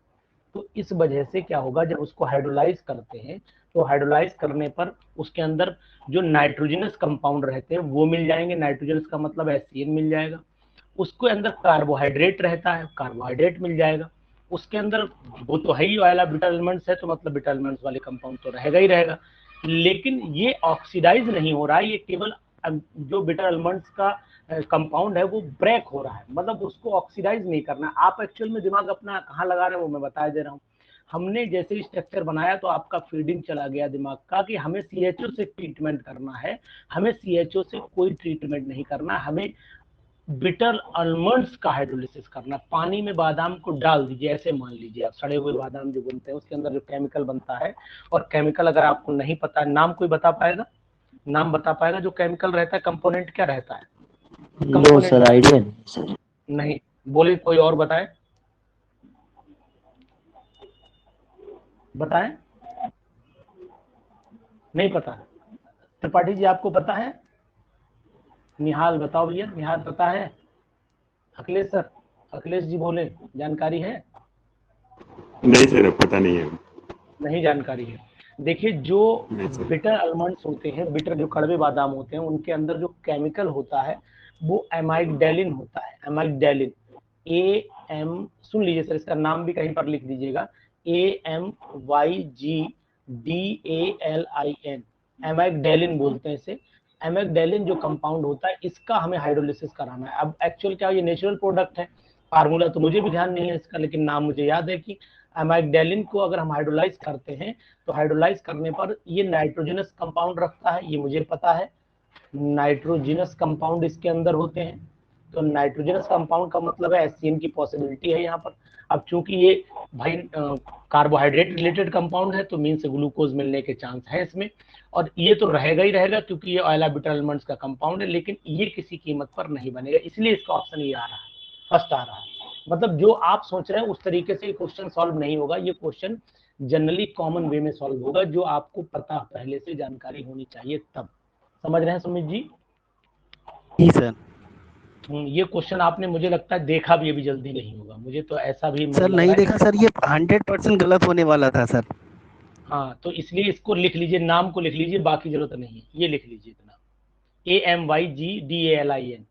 तो इस वजह से क्या होगा, जब उसको हाइड्रोलाइज करते हैं तो हाइड्रोलाइज करने पर उसके अंदर जो नाइट्रोजनस कंपाउंड रहते हैं वो मिल जाएंगे, नाइट्रोजनस का मतलब HCl मिल जाएगा। उसके अंदर कार्बोहाइड्रेट रहता है, कार्बोहाइड्रेट मिल जाएगा। उसके अंदर वो तो है ही ऑयल बिटा एलिमेंट्स है, तो मतलब बिटा एलिमेंट्स वाले कंपाउंड तो रहेगा ही रहेगा। लेकिन ये ऑक्सीडाइज नहीं हो रहा है, ये केवल जो बिटा एलिमेंट्स का कंपाउंड है वो ब्रेक हो रहा है, मतलब उसको ऑक्सीडाइज नहीं करना। आप एक्चुअल में दिमाग अपना कहाँ लगा रहे हैं वो मैं बता दे रहा हूँ। हमने जैसे ही स्ट्रक्चर बनाया तो आपका फीडिंग चला गया दिमाग का कि हमें CHO से ट्रीटमेंट करना है, हमें CHO से कोई ट्रीटमेंट नहीं करना, हमें बिटर आलमंड्स का हाइड्रोलिसिस करना। पानी में बादाम को डाल दीजिए, ऐसे मान लीजिए आप सड़े हुए बादाम जो बनते हैं उसके अंदर जो केमिकल बनता है, और केमिकल अगर आपको नहीं पता है, नाम कोई बता पाएगा? नाम बता पाएगा जो केमिकल रहता है, कंपोनेंट क्या रहता है? नो सर, आइडिया नहीं सर। नहीं, बोले कोई और बताए, बताएं। नहीं पता? त्रिपाठी जी आपको पता है? निहाल बताओ भैया, निहाल पता है? अखिलेश सर, अखिलेश जी बोले, जानकारी है? नहीं सर, पता नहीं है। नहीं जानकारी है। देखिए जो बिटर आलमंड्स होते हैं, बिटर जो कड़वे बादाम होते हैं, उनके अंदर जो केमिकल होता है वो एमाइगडेलिन होता है। एमाइगडेलिन, AM, सुन लीजिए सर, इसका नाम भी कहीं पर लिख दीजिएगा, AMYGDALIN, एमाइगडेलिन बोलते हैं इसे। एमाइगडेलिन जो कंपाउंड होता है इसका हमें हाइड्रोलिसिस कराना है। अब एक्चुअल क्या, ये नेचुरल प्रोडक्ट है, फार्मूला तो मुझे भी ध्यान नहीं है इसका, लेकिन नाम मुझे याद है कि एमाइगडेलिन को अगर हम हाइड्रोलाइज करते हैं तो हाइड्रोलाइज करने पर ये नाइट्रोजनस कंपाउंड रखता है, ये मुझे पता है, नाइट्रोजनस कंपाउंड इसके अंदर होते हैं। तो नाइट्रोजनस कंपाउंड का मतलब है HCl की पॉसिबिलिटी है यहाँ पर। अब चूंकि ये भाई कार्बोहाइड्रेट रिलेटेड कंपाउंड है तो मीन से ग्लूकोज मिलने के चांस है इसमें, और ये तो रहेगा ही रहेगा क्योंकि ये ऑयला बिटर एलिमेंट्स का कंपाउंड है, लेकिन ये किसी कीमत पर नहीं बनेगा, इसलिए इसका ऑप्शन ये आ रहा है, फर्स्ट आ रहा है। मतलब जो आप सोच रहे हैं उस तरीके से क्वेश्चन सॉल्व नहीं होगा, ये क्वेश्चन जनरली कॉमन वे में सॉल्व होगा, जो आपको पता पहले से जानकारी होनी चाहिए तब। समझ रहे हैं सुमित जी? जी सर। ये क्वेश्चन आपने मुझे लगता है देखा भी अभी जल्दी नहीं होगा, मुझे तो ऐसा भी सर नहीं देखा सर, ये 100% गलत होने वाला था सर। हाँ, तो इसलिए इसको लिख लीजिए, नाम को लिख लीजिए, बाकी जरूरत नहीं है, ये लिख लीजिए इतना, AMYGDALIN।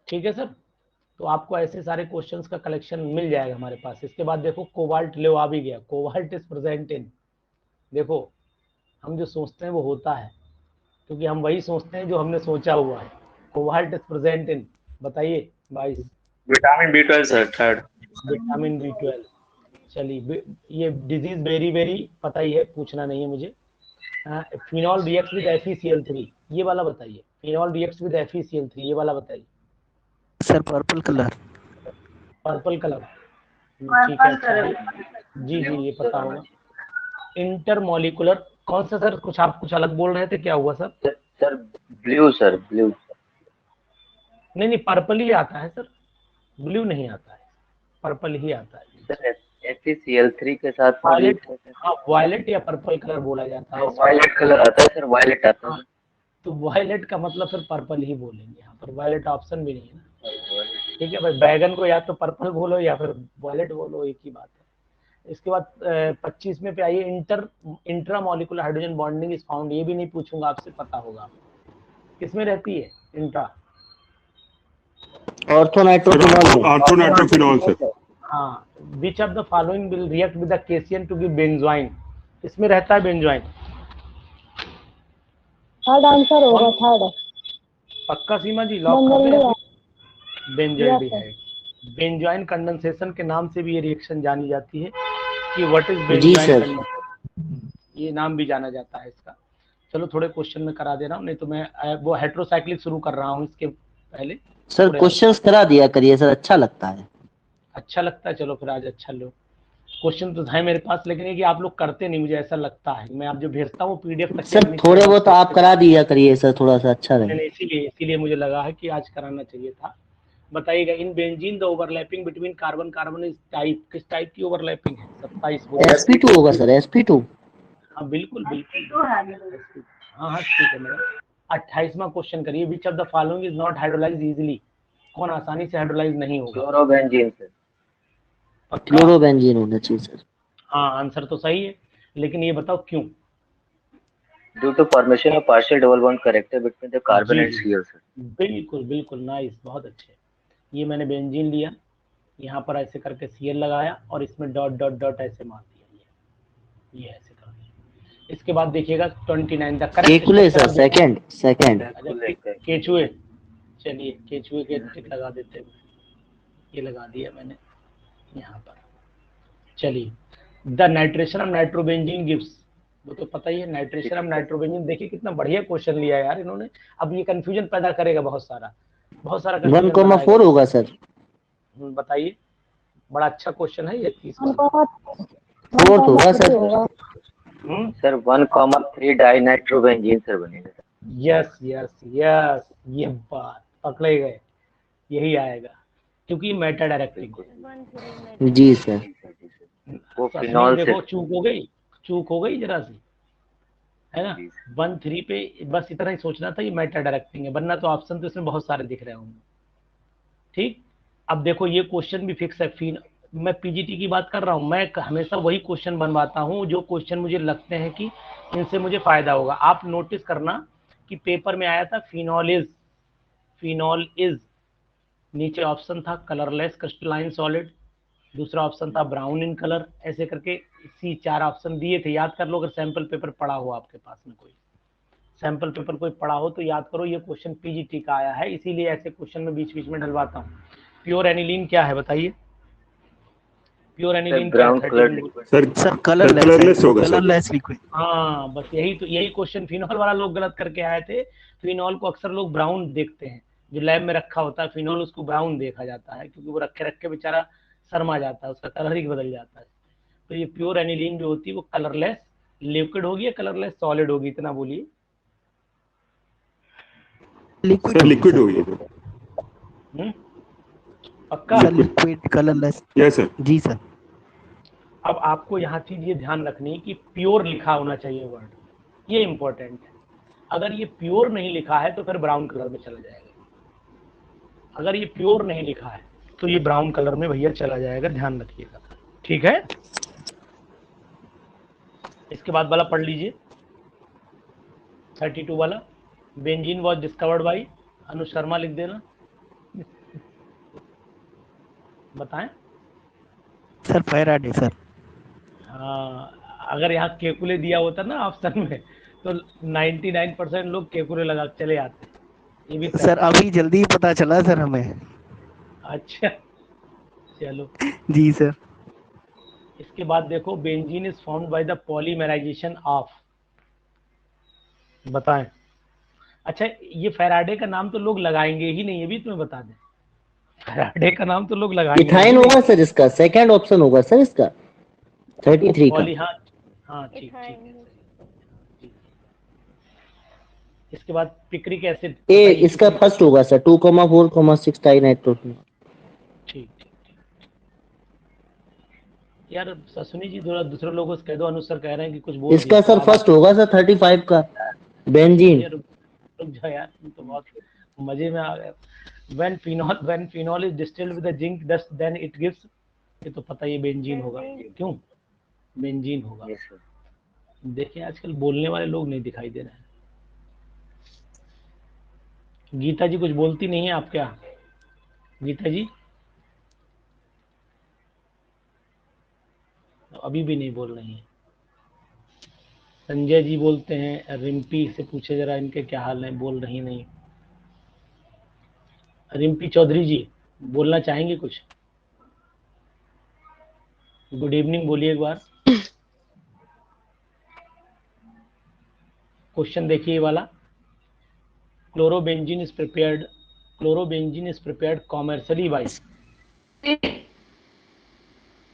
ठीक है सर। तो आपको ऐसे सारे क्वेश्चंस का कलेक्शन मिल जाएगा हमारे पास। इसके बाद देखो कोबाल्ट, ले आ भी गया, कोबाल्ट इज प्रेजेंट इन, देखो हम जो सोचते हैं वो होता है, क्योंकि हम वही सोचते हैं जो हमने सोचा हुआ है। कोबाल्ट इज प्रेजेंट इन, बताइए 22। Vitamin B12 sir, third. Vitamin B12। चलिए, ये डिजीज वेरी वेरी पता ही है, पूछना नहीं है मुझे। फिनॉल रिएक्ट विद FeCl3, ये वाला बताइए। फिनॉल रिएक्ट विद FeCl3, ये वाला बताइए। Sir purple colour. Purple colour, ठीक है, अच्छा है। जी जी, ये पता होगा। इंटरमोलिकुलर कौन सा सर? कुछ आप कुछ अलग बोल रहे थे, क्या हुआ sir? Sir blue, sir blue. नहीं नहीं, पर्पल ही आता है सर, ब्लू नहीं आता है, पर्पल ही आता है सर। FeCl3 के साथ वायलेट। हाँ, वायलेट या पर्पल कलर बोला जाता है। वायलेट कलर आता है सर, वायलेट आता है। तो वायलेट का मतलब फिर पर्पल ही बोलेंगे, यहाँ पर वायलेट ऑप्शन भी नहीं है ना। ठीक है भाई, बैगन को या तो पर्पल बोलो या फिर वायलेट बोलो, एक ही बात है। इसके बाद 25 में पे आइए, intramolecular hydrogen bonding is found, ये भी नहीं पूछूंगा आपसे, पता होगा। किसमें रहती है इंट्रा? ऑर्थोनाइट्रोफिनॉल। Orthonitrophenol sir. हाँ, which of the following will react with the KCN to give benzoin, इसमें रहता है बेंजोइन। थर्ड आंसर होगा, थर्ड। पक्का सीमा जी, लॉक कर बेंजोइल दें? बेंजोइल Yes, है। बेंजोइन कंडेंसेशन के नाम से भी ये रिएक्शन जानी जाती है कि व्हाट इज जी बेंजोइन सर। कंडेंसेशन, ये नाम भी जाना जाता है इसका। चलो थोड़े क्वेश्चन में करा दे रहा हूँ, नहीं तो मैं वो हेट्रोसाइक्लिक शुरू कर रहा हूँ इसके पहले। सर क्वेश्चंस करा दिया करिए सर, अच्छा लगता है। अच्छा लगता है, चलो फिर आज अच्छा लो। क्वेश्चन तो है मेरे पास, लेकिन ये कि आप लोग करते नहीं, मुझे ऐसा लगता है। मैं आप जो भेजता हूँ PDF तक सर थोड़े बहुत आप करा दिया करिए सर, थोड़ा सा अच्छा रहे। इसीलिए मुझे लगा है कि आज कराना चाहिए था। बताइएगा, in benzene the overlapping between carbon carbon इस टाइप, किस टाइप की ओवरलैपिंग है? 27 sp2 होगा सर, sp2। हाँ बिल्कुल बिल्कुल, हाँ हाँ ठीक है मेरा। 28वां क्वेश्चन करिए, विच of the following is not hydrolysed easily, कौन आसानी से हाइड्रोलाइज नहीं होगा? Chlorobenzene sir. क्लोरोबेंजीन होना चाहिए सर। हाँ, आंसर तो सही है, लेकिन ये बताओ क्यों? Due to formation of partial double bond character between the carbon and Cl sir. बिल्कुल बिल्कुल, नाइस, बहुत अच्छे। ये मैंने बेंजीन लिया, यहाँ पर ऐसे करके Cl लगाया और इसमें डॉट डॉट डॉट ऐसे मार दिया, ये ऐसे कर दिया। इसके बाद देखिएगा 29 the correct Kekule sir, second. केचुए, चलिए केचुए के टिक लगा देते हैं, ये लगा दिया मैंने यहाँ पर। चलिए, the nitration of nitrobenzene gives, वो तो पता ही है, नाइट्रेशन ऑफ नाइट्रोबेंजीन। देखिए कितना बढ़िया क्वेश्चन लिया यार इन्होंने। अब ये कंफ्यूजन पैदा करेगा बहुत सारा 1,4 होगा सर। बताइए, बड़ा अच्छा क्वेश्चन है ये। 4 होगा सर। सर 1,3 डाइनाइट्रोबेंजीन सर बनेगा। यस यस यस, ये बात पकड़े गए, यही आएगा क्योंकि मेटा डायरेक्टिंग। जी सर। वो फिनॉल से देखो चूक हो गई जरा सी, है ना। 1,3 पे बस इतना ही सोचना था, ये मेटा डायरेक्टिंग है, वरना तो ऑप्शन तो इसमें बहुत सारे दिख रहे होंगे। ठीक, अब देखो ये क्वेश्चन भी फिक्स है। मैं पीजीटी की बात कर रहा हूँ, मैं हमेशा वही क्वेश्चन बनवाता हूँ जो क्वेश्चन मुझे लगते हैं कि इनसे मुझे फायदा होगा। आप नोटिस करना कि पेपर में आया था फिनॉल इज, नीचे ऑप्शन था कलरलेस क्रिस्टलाइन सॉलिड, दूसरा ऑप्शन था ब्राउन इन कलर, ऐसे करके सी 4 ऑप्शन दिए थे। याद कर लो, अगर सैंपल पेपर पढ़ा हो आपके पास में, कोई सैंपल पेपर कोई पढ़ा हो तो याद करो, ये क्वेश्चन पीजीटी का आया है, इसीलिए ऐसे क्वेश्चन में बीच बीच में डलवाता हूँ। प्योर एनिलीन क्या है बताइए? प्योर एनिलीन सर कलरलेस होगा सर। Colourless liquid. हाँ बस यही क्वेश्चन फिनॉल वाला लोग गलत करके आए थे। फिनॉल को अक्सर लोग ब्राउन देखते हैं, जो लैब में रखा होता है फिनॉल उसको ब्राउन देखा जाता है, क्योंकि वो रखे बेचारा शर्मा जाता है, उसका कलर ही बदल जाता है। तो ये प्योर एनिलीन जो होती है वो कलरलेस लिक्विड होगी या कलरलेस सॉलिड होगी, इतना बोलिए। लिक्विड होगी। पक्का लिक्विड कलरलेस। Yes sir. जी सर। अब आपको यहाँ चीज ये ध्यान रखनी कि प्योर लिखा होना चाहिए वर्ड, ये इंपॉर्टेंट है। अगर ये प्योर नहीं लिखा है तो फिर ब्राउन कलर में चला जाएगा। अगर ये प्योर नहीं लिखा है तो ये ब्राउन कलर में भैया चला जाएगा, ध्यान रखिएगा, ठीक है। इसके बाद वाला पढ़ लीजिए 32 वाला। बेंजीन वॉज डिस्कवर्ड बाई, अनु शर्मा लिख देना। बताएं। Sir Faraday sir. हाँ, अगर यहाँ केकुले दिया होता ना ऑप्शन में तो 99% लोग केकुले लगा के चले आते। ये भी सर अभी जल्दी पता चला सर हमें। अच्छा चलो। जी सर। इसके बाद देखो benzene is formed by the polymerisation of, बताएं। अच्छा, ये फैराडे का नाम तो लोग लगाएंगे ही नहीं, ये भी तुम्हें बता दें। फैराडे का नाम तो लोग लगाएंगे इथाइन होगा सर, इसका सेकंड ऑप्शन होगा सर इसका 33 का। पॉली, हाँ हाँ ठीक ठीक। इसके बाद पिक्रिक एसिड ए इसका फर्स्ट होगा सर 2,4,6 डाइनाइट्रोफेनॉल। ठीक ठीक ठीक। यार सुनी जी, थोड़ा दूसरे लोगों से कह दो, अनुसर कह रहे हैं कि कुछ बोल इसका सर फर्स्ट होगा सर 35 का बेंजीन। रुक जाओ यार, तुम तो बहुत मजे में आ गए। when phenol is distilled with the zinc dust then it gives, ये तो पता ही बेंजीन होगा। क्यों बेंजीन होगा? देखिए आजकल बोलने वाले लोग नहीं दिखाई दे रहे हैं। गीता जी कुछ बोलती नहीं है आप क्या? गीता जी अभी भी नहीं बोल रही हैं। संजय जी बोलते हैं, रिम्पी से पूछे जरा इनके क्या हाल है, बोल रही नहीं। रिम्पी चौधरी जी बोलना चाहेंगे कुछ? गुड इवनिंग बोलिए एक बार। क्वेश्चन देखिए वाला। Chlorobenzene is prepared commercially by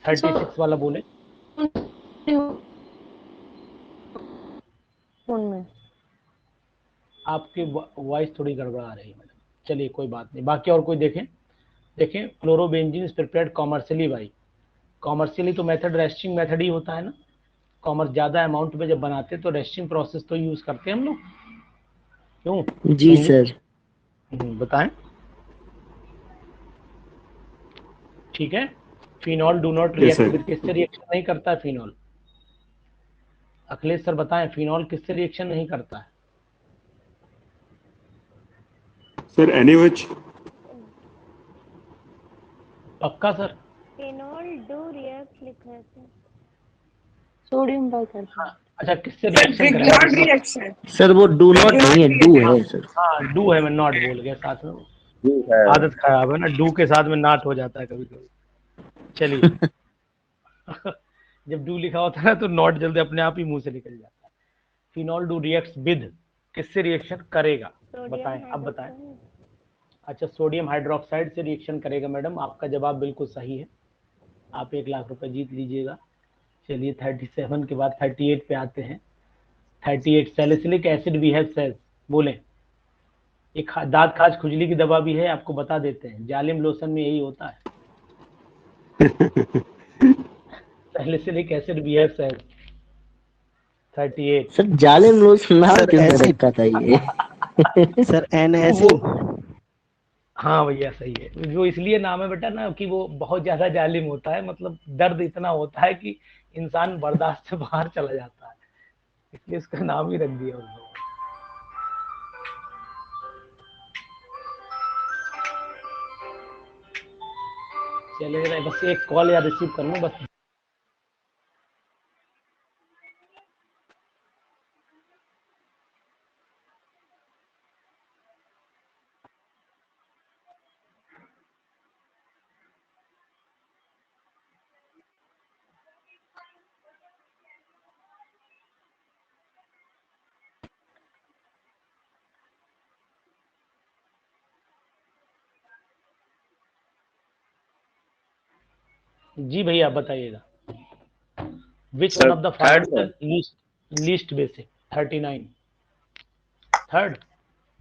36 वाला बोले। आपकी वॉइस थोड़ी गड़बड़ा रही है मैडम। चलिए कोई बात नहीं, बाकी और कोई देखें। Chlorobenzene is prepared commercially by, commercially तो मेथड रेस्टिंग मेथड ही होता है ना। कॉमर्स ज्यादा अमाउंट में जब बनाते तो रेस्टिंग प्रोसेस तो यूज करते हैं हम लोग। क्यों जी सर। बताएं। ठीक है। Phenol do not react with, किससे रिएक्शन नहीं करता है फिनॉल? अखिलेश सर बताएं, फिनॉल किससे रिएक्शन नहीं करता है? सर एनीविच। पक्का सर? फिनॉल डू रिएक्ट लिखा है सोडियम बाइकार्बोनेट। अच्छा, किससे रिएक्शन करेगा? सर वो डू नॉट नहीं है, डू है सर। हाँ डू है, मैं नॉट बोल गया साथ में। आदत खराब है ना, डू के साथ में नाट हो जाता है कभी कभी। चलिए जब डू लिखा होता है ना तो नॉट जल्दी अपने आप ही मुंह से निकल जाता है। फिनॉल डू रिएक्ट्स विद, किससे रिएक्शन करेगा बताएं, अब बताएं। अच्छा, सोडियम हाइड्रोक्साइड से रिएक्शन करेगा मैडम। आपका जवाब बिल्कुल सही है, आप 1 लाख रुपए जीत लीजिएगा। चलिए 37 के बाद 38 पे आते हैं। 38 सैलिसिलिक एसिड भी है सेल्स, बोले। एक दांत खाज खुजली की दवा भी है, आपको बता देते हैं, जालिम लोशन में यही होता है। सैलिसिलिक एसिड भी है सेल्स 38। सर जालिम लोशन नाम किसने रखा था ये? Sir Anacin. हाँ भैया सही है, जो इसलिए नाम है बेटा ना कि वो बहुत ज्यादा जालिम होता है, मतलब दर्द इतना होता है कि इंसान बर्दाश्त से बाहर चला जाता है, इसलिए उसका नाम ही रख दिया उन्होंने। चलिए बस एक कॉल या रिसीव कर लूं बस। जी भैया बताइएगा। Which one of the following least basic? 39 third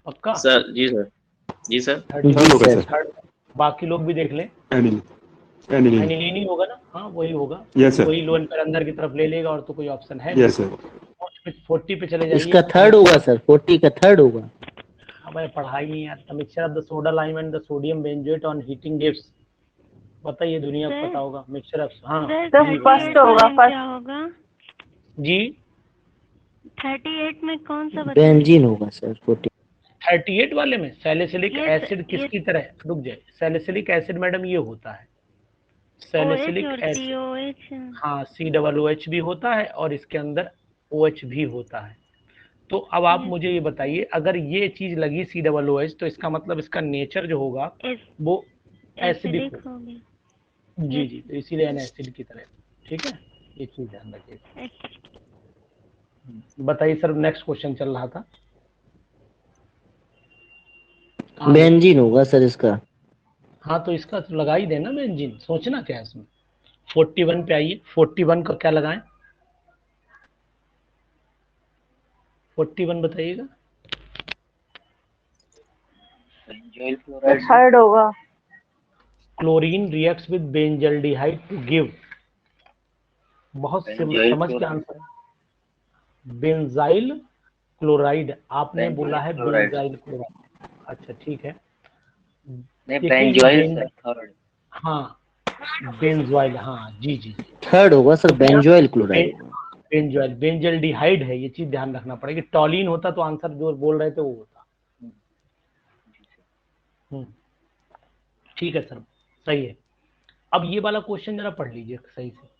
पक्का? सर जी सर, जी सर। 39 थर्ड। बाकी लोग भी देख लें। एनिलीन एनिलीन ही होगा ना? हाँ वही होगा। Yes sir. वही लोन पर अंदर की तरफ ले लेगा और तो कोई ऑप्शन है यस सर। 40 पे चले जाइए। इसका थर्ड होगा सर, 40 का थर्ड होगा। हमें पढ़ाई नहीं यार। Mixture of the soda lime and the sodium benzoate on heating gives, बताइए दुनिया को पता होगा। मिक्सचर ऑफ, हाँ फर्स्ट होगा, फर्स्ट जी 38 में कौन सा बताया? बेंजीन होगा सर 40। 38 वाले में सैलिसिलिक ये एसिड किसकी तरह, रुक जाए, सैलिसिलिक एसिड मैडम ये होता है OH सैलिसिलिक और एसिड, COH। हाँ COOH भी होता है और इसके अंदर OH भी होता है। तो अब आप मुझे ये बताइए, अगर ये चीज लगी COOH तो इसका मतलब इसका नेचर जो होगा वो एसिडिक एसिडिक होगा। होगी। जी जी, तो इसीलिए एसिड की तरह, ठीक है, ये चीज ध्यान रखिए। बताइए सर, नेक्स्ट क्वेश्चन चल रहा था। बेंजीन होगा सर इसका। हाँ तो इसका तो लगा ही देना बेंजीन, सोचना क्या है इसमें। 41 पे आइए, 41 का क्या लगाएं, 41 बताइएगा। बेंजोइल क्लोराइड थर्ड होगा। Chlorine reacts with benzaldehyde to give, बहुत बेंजोइल समझ के आंसर है। बेंजाइल क्लोराइड, आपने बोला है क्लोराइड बेंजाइल क्लोराइड, अच्छा ठीक है। नहीं, देखिए ये बेंजोइल सर थर्ड। हाँ बेंजॉइल, हाँ जी जी, थर्ड होगा सर, बेंजोइल क्लोराइड होगा। बेंजॉइल बेंजल्डिहाइड है, ये चीज ध्यान रखना पड़ेगा। टॉलिन होता तो आंसर जो बोल रहे थे वो होता। ठीक है सर, सही है। अब ये वाला क्वेश्चन जरा पढ़ लीजिए सही से।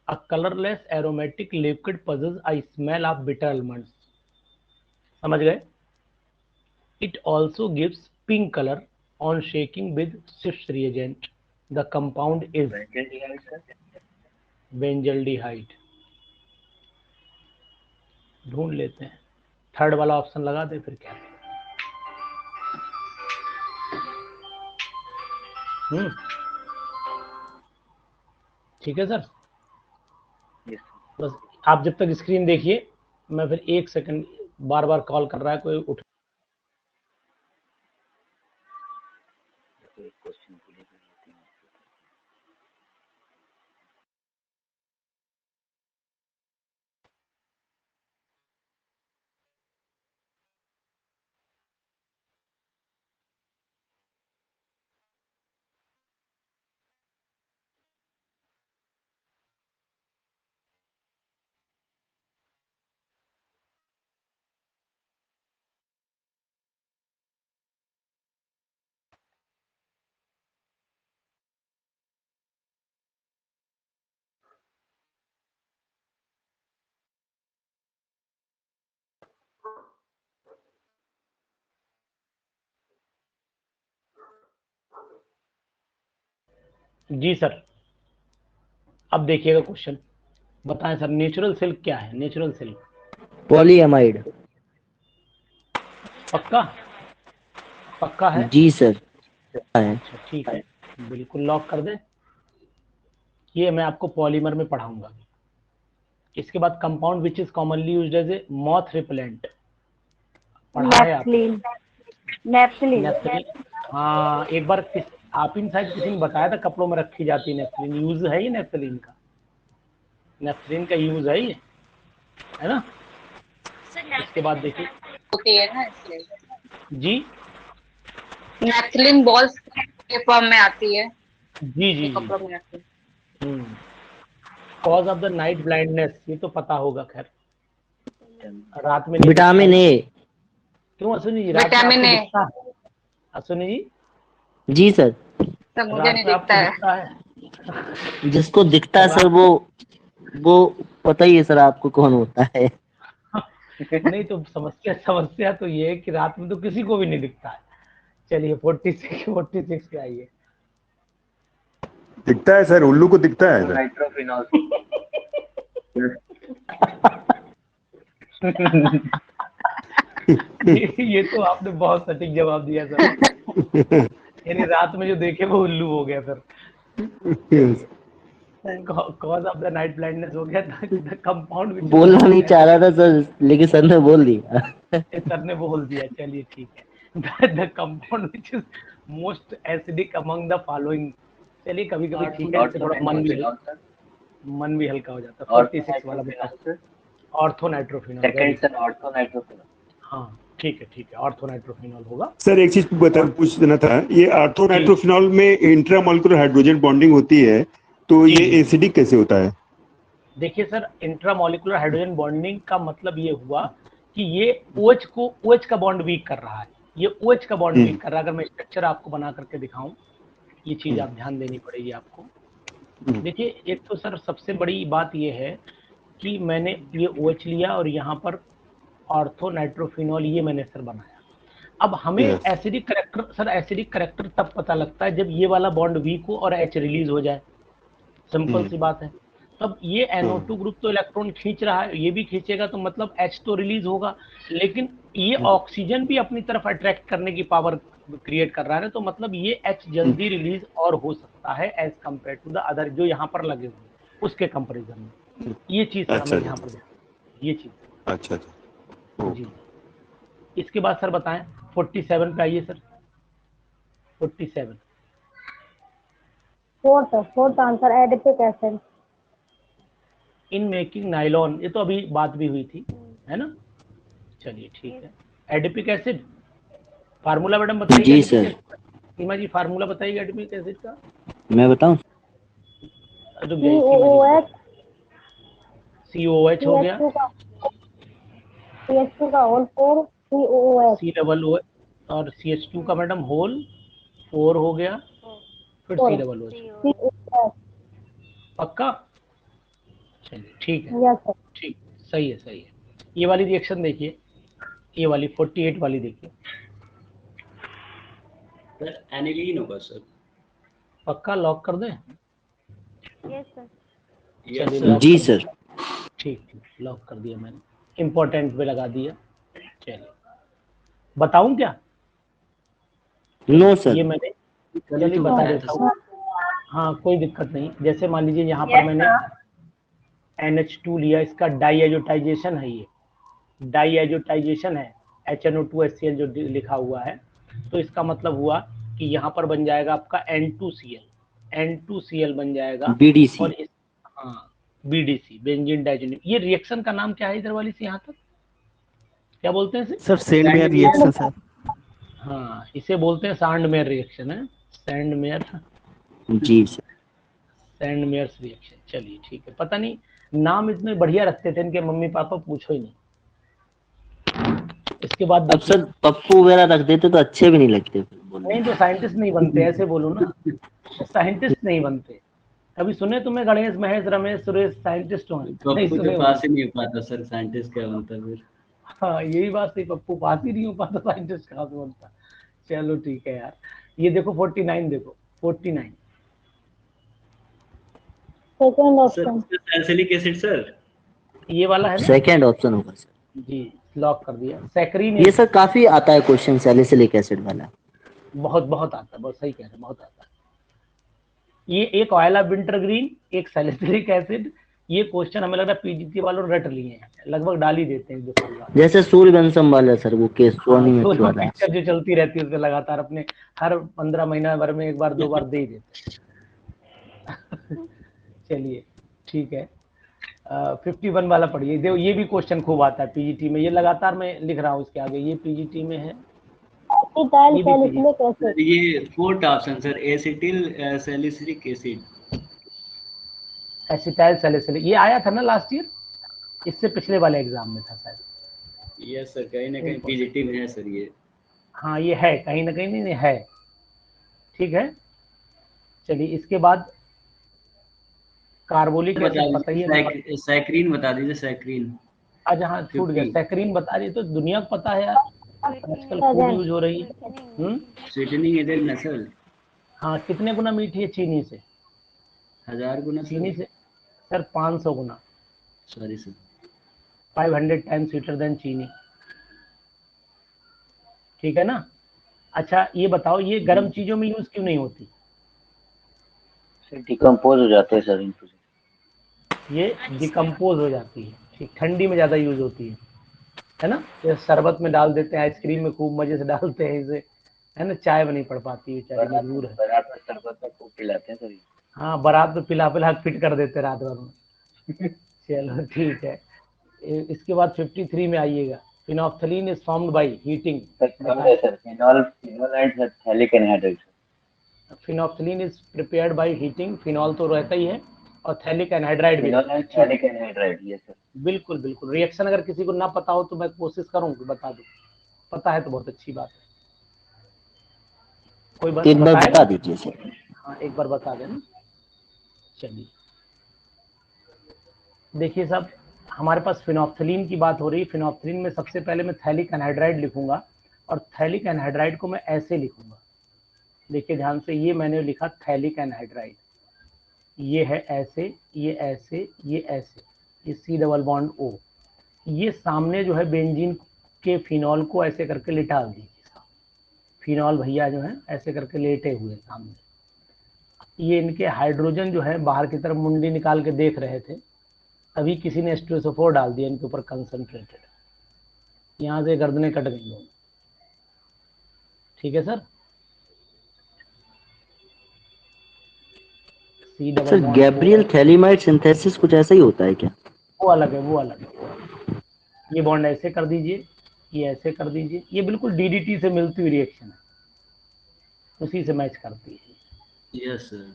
A colourless aromatic liquid possess a smell of bitter almonds, समझ गए। It also gives pink colour on shaking with सिफ्ट reagent, the compound is benzaldehyde. ढूंढ लेते हैं, थर्ड वाला ऑप्शन लगा दे फिर क्या। ठीक है सर, बस आप जब तक स्क्रीन देखिए, मैं फिर 1 सेकंड, बार बार कॉल कर रहा है कोई उठ। जी सर, अब देखिएगा क्वेश्चन, बताएं सर नेचुरल सिल्क क्या है। Natural silk polyamide. पक्का, पक्का है। जी सर है। अच्छा ठीक है, बिल्कुल लॉक कर दें। ये मैं आपको पॉलीमर में पढ़ाऊंगा। इसके बाद compound which is commonly used as a moth repellent, पढ़ा है आपने। नेप्थलीन। नेफ्थलीन, हाँ एक बार आप इन शायद किसी ने बताया था कपड़ों में रखी जाती है नेफ्थलीन, यूज है ये नेफ्थलीन का, नेफ्थलीन का यूज है ना। इसके बाद देखिए होती है ना इसलिए जी, नेफ्थलीन बॉल्स के फॉर्म में आती है, जी जी कपड़ों में आती है। Cause of the night blindness, ये तो पता होगा खैर, रात में विटामिन ए। क्यों अश्विनी जी, रात में आपको दिखता है? अश्विनी जी जी सर, तो मुझे नहीं दिखता है। जिसको दिखता है सर वो पता ही है सर आपको कौन होता है। नहीं तो समस्या तो ये है कि रात में तो किसी को भी नहीं दिखता है। चलिए 46 पे आइए। दिखता है सर, उल्लू को दिखता है सर। नाइट्रोफिनॉल। ये तो आपने बहुत सटीक जवाब दिया सर, यानी रात में जो देखे वो उल्लू हो गया sir. Cause of the night blindness हो गया था, कंपाउंड बोलना नहीं चाह रहा था सर, लेकिन सर ने बोल दिया। सर ने बोल दिया, चलिए ठीक है। The compound which is most acidic among the following, चलिए कभी कभी ठीक है, थोड़ा मन भी हल्का हो जाता है। 46 वाला बताओ, ऑर्थोनाइट्रोफिनॉल। Second sir orthonitrophenol. हाँ ठीक है, ऑर्थोनाइट्रोफिनॉल होगा। सर एक चीज पूछ देना था, ये ऑर्थोनाइट्रोफिनॉल में इंट्रामोलिकुलर हाइड्रोजन बॉन्डिंग होती है तो ये एसिडिक कैसे होता है? देखिए सर, इंट्रामोलिकुलर हाइड्रोजन बॉन्डिंग का मतलब ये हुआ कि ये OH का बॉन्ड वीक कर रहा है, ये OH का बॉन्ड वीक कर रहा है। अगर मैं स्ट्रक्चर आपको बना करके दिखाऊं, ये चीज आप ध्यान देनी पड़ेगी आपको। देखिए, एक तो सर सबसे बड़ी बात ये है कि मैंने ये OH लिया और यहाँ पर ऑर्थो नाइट्रोफिनॉल ये मैंने सर बनाया। अब हमें acidic character, sir acidic character तब पता लगता है जब ये वाला बॉन्ड वीक हो और H रिलीज हो जाए, सिंपल सी बात है। तब ये NO2 ग्रुप तो इलेक्ट्रॉन खींच रहा है, ये भी खींचेगा तो मतलब H तो रिलीज होगा, लेकिन ये ऑक्सीजन भी अपनी तरफ अट्रैक्ट करने की पावर क्रिएट कर रहा है, तो मतलब ये H जल्दी रिलीज और हो सकता है as compare to the other जो यहाँ पर लगे हुए उसके कंपेरिजन में। ये चीज अच्छा हमें यहाँ पर ये चीज। अच्छा जी, इसके बाद सर बताएं 47 पे आइए sir. 47 fourth answer adipic acid. In making nylon, ये तो अभी बात भी हुई थी, है ना। चलिए ठीक है, एडिपिक एसिड फार्मूला मैडम बताइए। जी सर। सीमा जी फार्मूला बताइए एडिपिक एसिड का। मैं बताऊं? COOH हो गया, CH2 का होल 4 COOH, COOH और CH2 का मैडम होल 4 हो गया, फिर COOH। पक्का? चलिए ठीक है। Yes sir. ठीक, सही है सही है। ये वाली रिएक्शन देखिए, ये वाली 48 वाली देखिए। सर एनिलीन होगा सर। पक्का लॉक कर दें? Yes sir. चलिए लॉक जी कर सर। दिया। ठीक ठीक, लॉक कर दिया मैंने, इम्पोर्टेंट पे लगा दिया। चलिए बताऊं क्या? No sir. ये मैंने चलिए बता देता हूँ। हाँ कोई दिक्कत नहीं। जैसे मान लीजिए यहाँ पर मैंने NH2 लिया, इसका डाईएजोटाइजेशन है, ये डाईएजोटाइजेशन है, HNO2 HCl जो लिखा हुआ है, तो इसका मतलब हुआ कि यहाँ पर बन जाएगा आपका N2Cl बन जाएगा BDC। और इस BDC बेंजीन डाइजीन। ये रिएक्शन का नाम क्या है इधर वाली से यहाँ तक क्या बोलते हैं सर सैंडमेयर रिएक्शन सर। हाँ, इसे बोलते हैं सैंडमेयर रिएक्शन है, सैंडमेयर। जी सर। सैंडमेयर्स रिएक्शन। चलिए ठीक है, पता नहीं नाम इतने बढ़िया रखते थे इनके मम्मी पापा, पूछो ही नहीं। इसके बाद अब सर पप्पू वगैरह रख देते तो अच्छे भी नहीं लगते। नहीं तो साइंटिस्ट नहीं बनते, ऐसे बोलो ना, साइंटिस्ट नहीं बनते। कभी सुने तुम्हें गणेश महेश रमेश सुरेश साइंटिस्ट हों? पप्पू के पास ही नहीं हो पाता सर, साइंटिस्ट क्या बनता फिर। हाँ यही बात थी, पप्पू पास ही नहीं हो पाता, साइंटिस्ट कहाँ से बनता। चलो ठीक है यार। ये देखो 49, देखो 49 second option salicylic acid sir, ये वाला है ना। सेकंड ऑप्शन होगा सर। जी लॉक कर दिया। सैकरीन ये सर काफी आता है क्वेश्चन सैलिसिलिक एसिड वाला। बहुत बहुत आता है, बहुत सही कह रहे हैं, बहुत आता है। ये एक ऑयल ऑफ विंटरग्रीन, एक सैलिसिलिक एसिड, ये क्वेश्चन हमें लग रहा है PGT वालों ने रट लिए हैं, लगभग डाल ही देते हैं 2 साल बाद। जैसे सूर्यवंशम वाला सर, वो केस सोनी में वाला पिक्चर जो चलती रहती है उसमें लगातार अपने हर 15 महीना भर में 1 बार 2 बार दे ही देते। चलिए ठीक है, 51 वाला पढ़िए। देखो ये भी क्वेश्चन खूब आता है PGT में, ये लगातार मैं लिख रहा हूँ इसके आगे, ये PGT में है। ये fourth option sir, acetyl salicylic acid. Acetyl salicylic, ये आया था ना लास्ट ईयर, इससे पिछले वाले एग्जाम में था शायद। यस सर, कहीं ना कहीं PGT में है सर ये। हाँ ये है कहीं ना कहीं, नहीं है, ठीक है। चलिए इसके बाद कार्बोलिक एसिड पता ही है, सैकरीन बता दीजिए, सैकरीन। अच्छा हाँ छूट गया, सैकरीन बता रही तो दुनिया को पता है यार, आजकल खूब यूज हो रही है। स्वीटनिंग एजेंट ना सर। हाँ कितने गुना मीठी है चीनी से? 1000 गुना चीनी से सर 500 गुना। Sorry sir, 500 times sweeter than chini, ठीक है ना। अच्छा ये बताओ, ये गर्म चीजों में यूज क्यों नहीं होती? डिकम्पोज हो जाते हैं सर इनको। ये डिकम्पोज हो जाती है, ठीक, ठंडी में ज्यादा यूज होती है ना। ये शरबत में डाल देते हैं, आइसक्रीम में खूब मजे से डालते हैं इसे, है ना। चाय में नहीं पड़ पाती है, बेचारी मजबूर है। बारात में शरबत में खूब पिलाते हैं सर। हाँ बारात में पिला पिला फिट कर देते रात भर में। चलो ठीक है, इसके बाद 53 में आइएगा। Phenolphthalein is formed by heating. Phenol and phthalic anhydride. Phenolphthalein is prepared by heating, phenol तो रहता ही है, और थैलिक एनहाइड्राइड भी phenol and phthalic anhydride, yes sir. बिल्कुल बिल्कुल। रिएक्शन अगर किसी को ना पता हो तो मैं कोशिश करूँ कि बता दूं, पता है तो बहुत अच्छी बात है। कोई एक बार बताएगा? बता दीजिए सर। हाँ एक बार बता देना। चलिए देखिए साहब, हमारे पास फिनोप्थलीन की बात हो रही है। फिनोप्थलीन में सबसे पहले मैं थैलिक एनहाइड्राइड लिखूंगा और थैलिक एनहाइड्राइड को मैं ऐसे लिखूंगा, देखिए ध्यान से, ये मैंने लिखा थैलिक एनहाइड्राइड, ये है ऐसे, ये ऐसे, ये ऐसे, ये सी डबल बॉन्ड ओ। ये सामने जो है बेंजीन के फिनॉल को ऐसे करके लिटा दीजिए। फिनॉल भैया जो है ऐसे करके लेटे हुए सामने, ये इनके हाइड्रोजन जो है बाहर की तरफ मुंडी निकाल के देख रहे थे, अभी किसी ने H2SO4 डाल दिया इनके ऊपर कंसंट्रेटेड, यहाँ से गर्दनें कट गई दोनों। ठीक है sir. C double sir bond Gabriel phthalimide synthesis कुछ ऐसा ही होता है क्या? वो अलग है, वो अलग है। ये बॉन्ड ऐसे कर दीजिए, ये ऐसे कर दीजिए, ये बिल्कुल DDT से मिलती हुई रिएक्शन है, उसी से मैच करती है। Yes sir.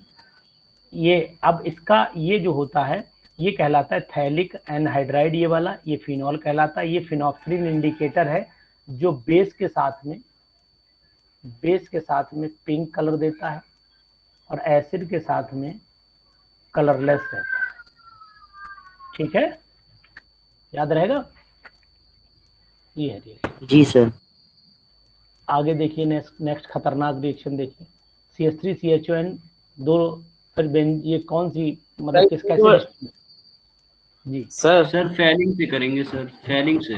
ये अब इसका ये जो होता है ये कहलाता है थैलिक एनहाइड्राइड, ये वाला, ये फिनॉल कहलाता है। ये फिनोप्थलीन इंडिकेटर है जो बेस के साथ में पिंक कलर देता है और एसिड के साथ में कलरलेस रहता है। ठीक है, याद रहेगा? ये है रिएक्शन। जी सर। आगे देखिए, नेक्स्ट खतरनाक रिएक्शन देखिए, CH3CHON दो, फिर ये कौन सी मतलब किस कैसे? जी सर फैलिंग से करेंगे सर, फैलिंग से।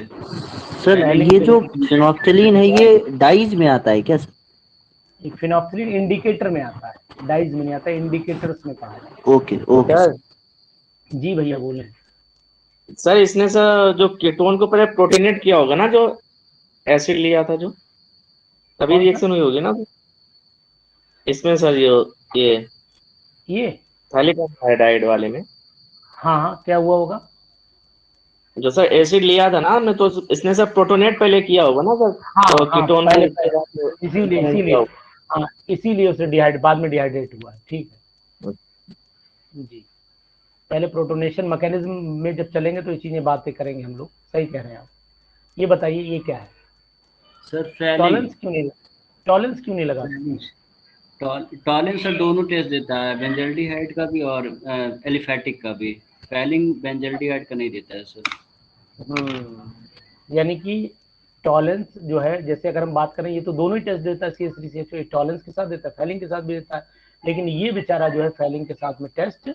सर ये जो फिनोप्थलीन है ये डाइज में आता है क्या सर? फिनोप्थलीन इंडिकेटर में आता है, डाइज में नहीं आता, इंडिकेटर्स में पढ़ा जाता है। Okay okay sir. जी भैया बोले। सर इसने सर जो कीटोन को पहले प्रोटीनेट किया होगा ना, जो एसिड लिया था जो, तभी रिएक्शन हुई होगी ना इसमें सर। ये थैलिक एनहाइड्राइड वाले में। हाँ क्या हुआ होगा? जो सर एसिड लिया था ना, मैं तो इसने सर प्रोटोनेट पहले किया होगा ना सर। हाँ, कीटोन पहले इसीलिए हाँ, इसीलिए उसे बाद में डिहाइड्रेट हुआ है। ठीक है जी, पहले प्रोटोनेशन मैकेनिज्म में जब चलेंगे तो ये चीजें बातें करेंगे हम लोग। सही कह रहे हैं आप। ये बताइए ये क्या है सर? टॉलेंस क्यों नहीं लगा? टॉलेंस सर दोनों टेस्ट देता है, बेंजल्डिहाइड का भी और एलिफैटिक का भी। फैलिंग बेंजल्डिहाइड का नहीं देता है सर। यानी कि टॉलेंस जो है, जैसे अगर हम बात करें, ये तो दोनों ही टेस्ट देता है, CH3CHO टॉलेंस के साथ देता है, फैलिंग के साथ भी देता है, लेकिन ये बेचारा जो है फैलिंग के साथ में टेस्ट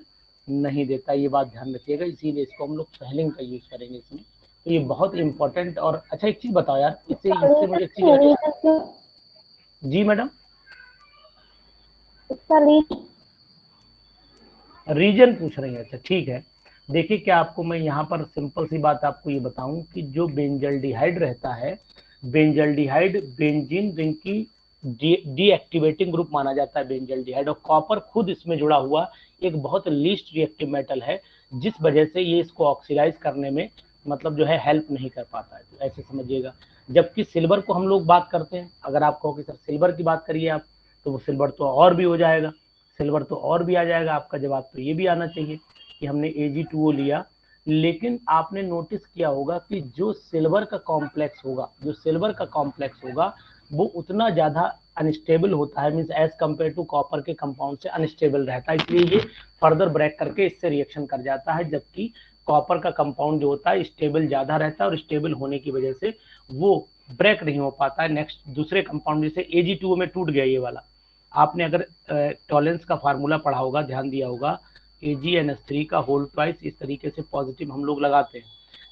नहीं देता। ये बात ध्यान रखिएगा, इसीलिए इसको हम लोग फैलिंग का यूज करेंगे इसमें। तो ये बहुत इंपॉर्टेंट। और अच्छा एक चीज बताओ यार, इससे मुझे एक चीज। जी मैडम, रीजन पूछ रही है? अच्छा ठीक है। देखिए क्या आपको मैं यहाँ पर सिंपल सी बात आपको ये बताऊं कि जो बेंजल्डिहाइड रहता है, बेंजल्डिहाइड बेंजीन रिंग की डीएक्टिवेटिंग ग्रुप माना जाता है बेंजल्डिहाइड, और कॉपर खुद इसमें जुड़ा हुआ एक बहुत लीस्ट रिएक्टिव मेटल है, जिस वजह से ये इसको ऑक्सीडाइज करने में मतलब जो है हेल्प नहीं कर पाता है, तो ऐसे समझिएगा। जबकि सिल्वर को हम लोग बात करते हैं, अगर आप कहो कि सर सिल्वर की बात करिए आप, तो वो सिल्वर तो और भी हो जाएगा, सिल्वर तो और भी आ जाएगा। आपका जवाब तो ये भी आना चाहिए कि हमने Ag2O लिया, लेकिन आपने नोटिस किया होगा कि जो सिल्वर का कॉम्प्लेक्स होगा वो उतना ज्यादा अनस्टेबल होता है, means as compare to copper के कंपाउंड से अनस्टेबल रहता है, इसलिए ये फर्दर ब्रेक करके इससे रिएक्शन कर जाता है। जबकि कॉपर का कंपाउंड जो होता है स्टेबल ज्यादा रहता है, और स्टेबल होने की वजह से वो ब्रेक नहीं हो पाता है नेक्स्ट दूसरे कंपाउंड, जैसे Ag2O में टूट गया ये वाला। आपने अगर टॉलेंस का फार्मूला पढ़ा होगा, ध्यान दिया होगा, AgNH3 का होल ट्वाइस इस तरीके से पॉजिटिव हम लोग लगाते हैं।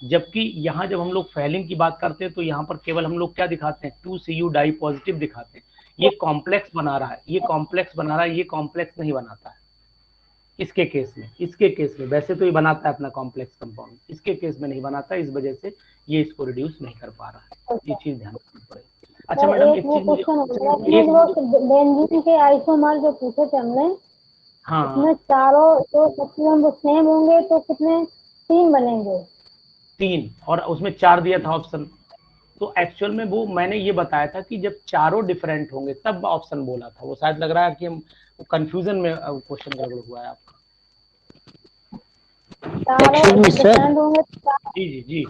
जबकि यहाँ जब हम लोग फैलिंग की बात करते हैं तो यहाँ पर केवल हम लोग क्या दिखाते हैं, 2Cu डाई पॉजिटिव दिखाते हैं। ये कॉम्प्लेक्स बना रहा है, ये कॉम्प्लेक्स नहीं बनाता है इसके केस में। वैसे तो ये बनाता है अपना कॉम्प्लेक्स कंपाउंड, इसके केस में नहीं बनाता, इस वजह से ये इसको रिड्यूस नहीं कर पा रहा है। ये चीज ध्यान रखनी पड़ेगी। अच्छा मैडम एक चीज बेंजीन के आइसोमर जो पूछे थे हमने, हाँ इसमें चारों तो सब्स्टिट्यूएंट वो सेम होंगे तो कितने 3 बनेंगे? 3, और उसमें 4 दिया था ऑप्शन। तो एक्चुअल में वो मैंने ये बताया था कि जब चारों डिफरेंट होंगे तब ऑप्शन बोला था, वो शायद लग रहा है कि हम कंफ्यूजन में क्वेश्चन गड़बड़ हुआ है आपका। एक्चुअल में सर, जी जी जी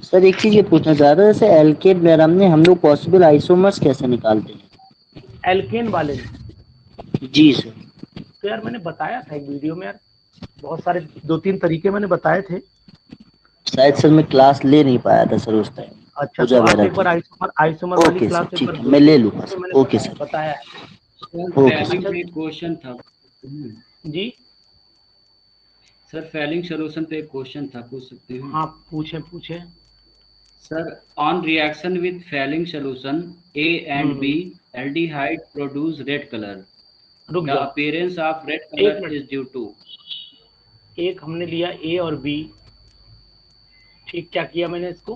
सर एक चीज ये पूछना चाह रहा था, जैसे एल्केन डायग्राम में हम लोग पॉसिबल आइसोमर्स कैसे निकालते हैं? एल्केन वाले में जी सर। तो यार मैंने बताया था एक वीडियो में यार, बहुत सारे 2-3 तरीके मैंने बताए थे। शायद सर मैं क्लास ले नहीं पाया था सर उस टाइम। अच्छा तो आप एक बार आइसोमर वाली ओके क्लास सर, एक ठीक बार है, मैं ले लूंगा उसमें सर। मैंने ओके सर, बताया है। Sir okay falling sir. पे एक क्वेश्चन था। जी सर फैलिंग सोल्यूशन पे एक क्वेश्चन था, पूछ सकते हैं? हाँ पूछे पूछे। Sir on reaction with falling solution A and B aldehyde produce red color. रुक The जाओ appearance of red एक color minute, is due to. एक हमने लिया ए और बी, ठीक, क्या किया मैंने इसको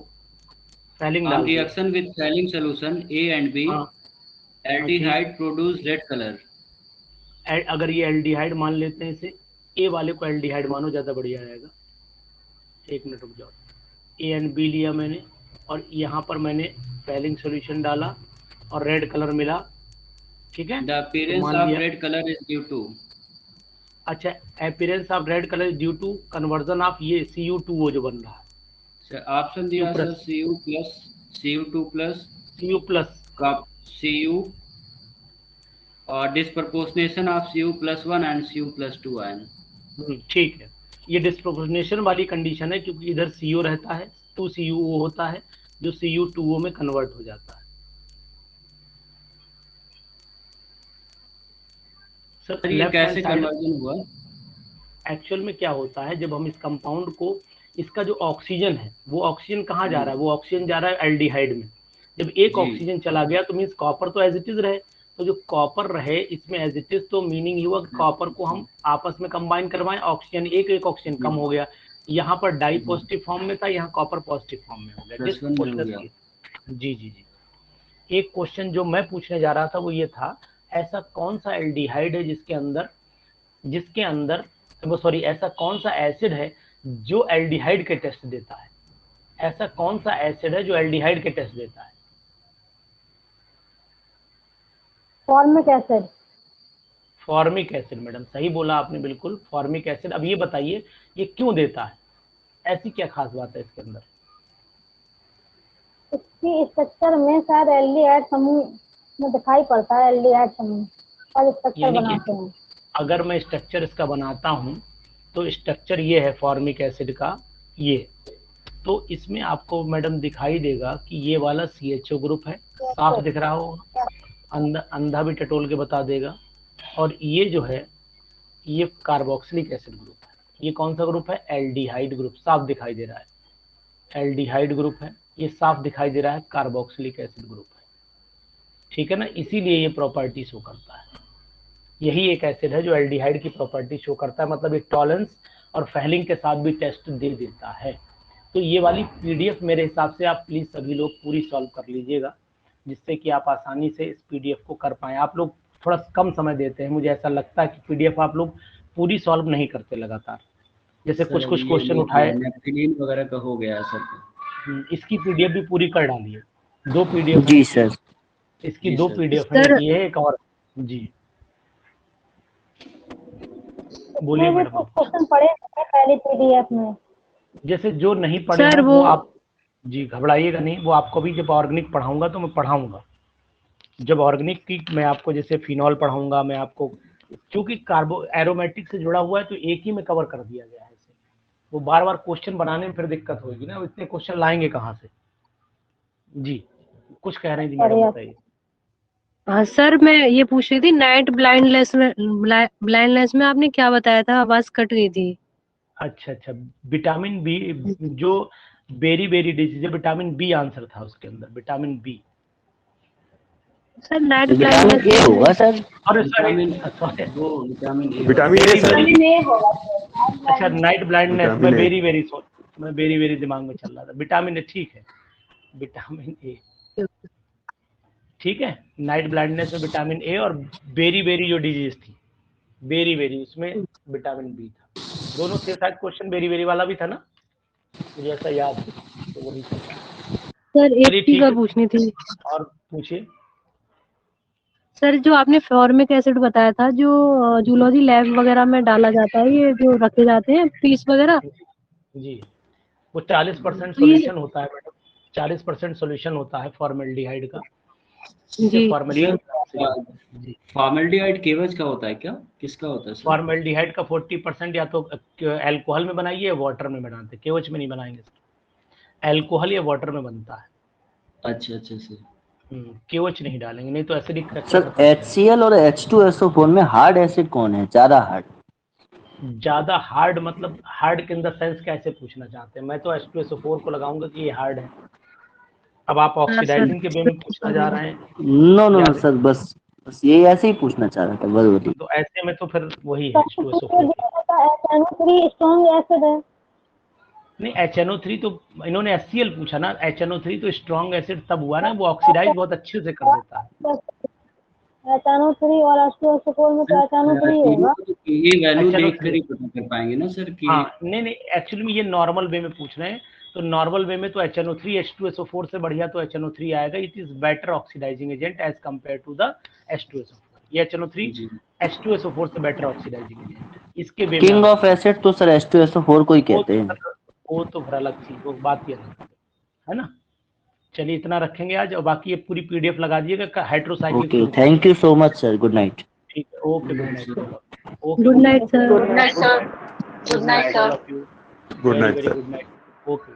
फैलिंग On डाल दिया। reaction with failing solution A and B, हाँ ठीक, aldehyde produce red color. अगर ये एल्डिहाइड मान लेते हैं इसे, ए वाले को एल्डिहाइड मानो, ज़्यादा बढ़िया रहेगा। एक मिनट रुक जाओ, ए एंड बी लिया मैंने और यहाँ पर मैंने फैलिंग सॉल्यूशन डाला और रेड कलर मिला, ठीक है। The तो appearance मान of लिया, red color is due to. अच्छा appearance of red colour due to conversion of ये Cu2 वो जो बन रहा है, सर ऑप्शन दिया sir Cu plus, Cu2 plus, Cu plus का Cu और disproportionation of Cu plus 1 and Cu plus 2 आयन। ठीक है, ये डिस्प्रोपोर्शनेशन वाली कंडीशन है क्योंकि इधर CO रहता है, 2CuO होता है जो Cu2O में कन्वर्ट हो जाता है। सर ये लेफ्ट कैसे हैंड साइड कन्वर्जन हुआ? एक्चुअल में क्या होता है, जब हम इस कंपाउंड को, इसका जो ऑक्सीजन है वो ऑक्सीजन कहाँ जा रहा है, वो ऑक्सीजन जा रहा है एल्डिहाइड में। जब एक ऑक्सीजन चला गया तो मीन्स कॉपर तो एज इट इज रहे, तो जो कॉपर रहे इसमें एज इट इज, तो मीनिंग ये हुआ कॉपर को हम आपस में कंबाइन करवाएं, ऑक्सीजन एक ऑक्सीजन कम हो गया, यहाँ पर डाई पॉजिटिव फॉर्म में था, यहाँ कॉपर पॉजिटिव फॉर्म में हो गया। जी जी जी, एक क्वेश्चन जो मैं पूछने जा रहा था वो ये था, ऐसा कौन सा एल्डिहाइड है जिसके अंदर वो सॉरी ऐसा कौन सा एसिड है जो एल्डिहाइड के टेस्ट देता है, ऐसा कौन सा एसिड है जो एल्डिहाइड के टेस्ट देता है? Formic acid. Formic acid, madam सही बोला आपने, बिल्कुल फॉर्मिक एसिड। अब ये बताइए ये क्यों देता है, ऐसी क्या खास बात है इसके अंदर? इसकी स्ट्रक्चर में शायद एल्डिहाइड समूह में दिखाई पड़ता है, एल्डिहाइड समूह और स्ट्रक्चर बनाते हैं। अगर मैं स्ट्रक्चर इसका बनाता हूं तो स्ट्रक्चर ये है फॉर्मिक एसिड का, ये तो इसमें आपको मैडम दिखाई देगा कि ये वाला CHO ग्रुप है, साफ दिख रहा होगा, अंधा भी टटोल के बता देगा। और ये जो है ये कार्बोक्सिलिक एसिड ग्रुप है, ये कौन सा ग्रुप है, एल्डिहाइड ग्रुप, साफ दिखाई दे रहा है, एल्डिहाइड ग्रुप है, ये साफ दिखाई दे रहा है कार्बोक्सिलिक एसिड ग्रुप है, ठीक है ना, इसीलिए ये प्रॉपर्टी शो करता है। यही एक एसिड है जो एल्डिहाइड की प्रॉपर्टी शो करता है, मतलब एक टॉलेंस और फैलिंग के साथ भी टेस्ट दे देता है। तो ये वाली PDF मेरे हिसाब से आप प्लीज सभी लोग पूरी सॉल्व कर लीजिएगा, जिससे कि आप आसानी से इस PDF को कर पाएं। आप लोग थोड़ा कम समय देते हैं, मुझे ऐसा लगता है कि PDF आप लोग पूरी सॉल्व नहीं करते लगातार, जैसे कुछ क्वेश्चन उठाए वगैरह का हो गया सर। इसकी PDF भी पूरी कर डालिए, 2 PDF जी सर, इसकी 2 PDF है, ये एक और जी बोलिए मैडम। क्वेश्चन पढ़े पहले PDF में, जैसे जो नहीं पढ़े हैं वो आप जी घबराइएगा नहीं, वो आपको भी जब ऑर्गेनिक पढ़ाऊंगा तो मैं पढ़ाऊंगा, जब ऑर्गेनिक की मैं आपको जैसे फिनॉल पढ़ाऊंगा मैं आपको, क्योंकि कार्बो एरोमेटिक से जुड़ा हुआ है तो एक ही में कवर कर दिया गया है इसे, वो बार बार क्वेश्चन बनाने में फिर दिक्कत होगी ना, इतने क्वेश्चन लाएंगे कहाँ से। जी कुछ कह रहे हैं जी मैडम, बताइए। हाँ सर, मैं ये पूछ रही थी नाइट ब्लाइंडनेस में आपने क्या बताया था, आवाज कट गई थी। अच्छा, विटामिन बी, जो बेरी डिजीज है, विटामिन बी आंसर था उसके अंदर, vitamin B. Sir night blindness ये होगा सर, अरे विटामिन ए। अच्छा नाइट ब्लाइंडनेस में वेरी दिमाग में चल रहा था, विटामिन ए, ठीक है, विटामिन ए, ठीक है। नाइट ब्लाइंडनेस में विटामिन ए और बेरी जो डिजीज थी, बेरी उसमें विटामिन बी था, दोनों से शायद क्वेश्चन बेरी वाला भी था ना, मुझे ऐसा याद है, तो वही था सर। एक चीज पूछनी थी, और पूछिए। सर जो आपने फॉर्मिक एसिड बताया था जो जूलॉजी लैब वगैरह में डाला जाता है, ये जो रखे जाते हैं पीस वगैरह, जी वो 40% तो ये सोल्यूशन होता है मैडम, 40% सोल्यूशन होता है फॉर्मेल्डिहाइड का। जी फॉर्मेल्डिहाइड केवच का होता है क्या, किसका होता है सर? फॉर्मेल्डिहाइड का 40% या तो अल्कोहल में बनाइए या वाटर में बनाते, केवच में नहीं बनाएंगे सर, अल्कोहल या वाटर में बनता है। अच्छा अच्छा सर। केवच नहीं डालेंगे, नहीं तो एसिडिक सर HCl और H2SO4 में हार्ड एसिड कौन है, ज्यादा हार्ड? ज्यादा हार्ड मतलब हार्ड के इन द सेंस कैसे पूछना चाहते हैं? मैं तो H2SO4 को लगाऊंगा कि ये हार्ड है। अब आप ऑक्सीडाइजिंग के वे में पूछना जा रहे हैं। नो सर, बस ये ऐसे ही पूछना चाह रहा था, बस। तो ऐसे में तो फिर वही है H2SO4। HNO3 स्ट्रॉन्ग एसिड है। नहीं HNO3 तो इन्होंने HCl पूछा ना, HNO3 तो स्ट्रॉन्ग एसिड तब हुआ ना, वो ऑक्सीडाइज बहुत अच्छे से कर देता है। HNO3 और H2SO4 में तो HNO3 होगा। ये वैल्यू देखकर ही पता कर पाएंगे ना सर कि हाँ नहीं एक्चुअली में ये नॉर्मल वे में पूछ रहे हैं, तो नॉर्मल वे में तो HNO3 H2SO4 से बढ़िया तो HNO3 आएगा। It is better oxidising agent as compare to the H2SO4। ये HNO3 H2SO4 से बेटर ऑक्सीडाइजिंग एजेंट है। इसके वे किंग ऑफ एसिड तो सर H2SO4 को ही कहते हैं। वो तो फिर अलग चीज, वो बात ही अलग है ना। चलिए इतना रखेंगे आज, और बाकी ये पूरी PDF लगा दिएगा hydrocyclic. Okay, thank you so much sir, good night. ठीक है, okay, good night. Good night sir. Good night sir. Good night sir. Good night sir. Good night. Okay.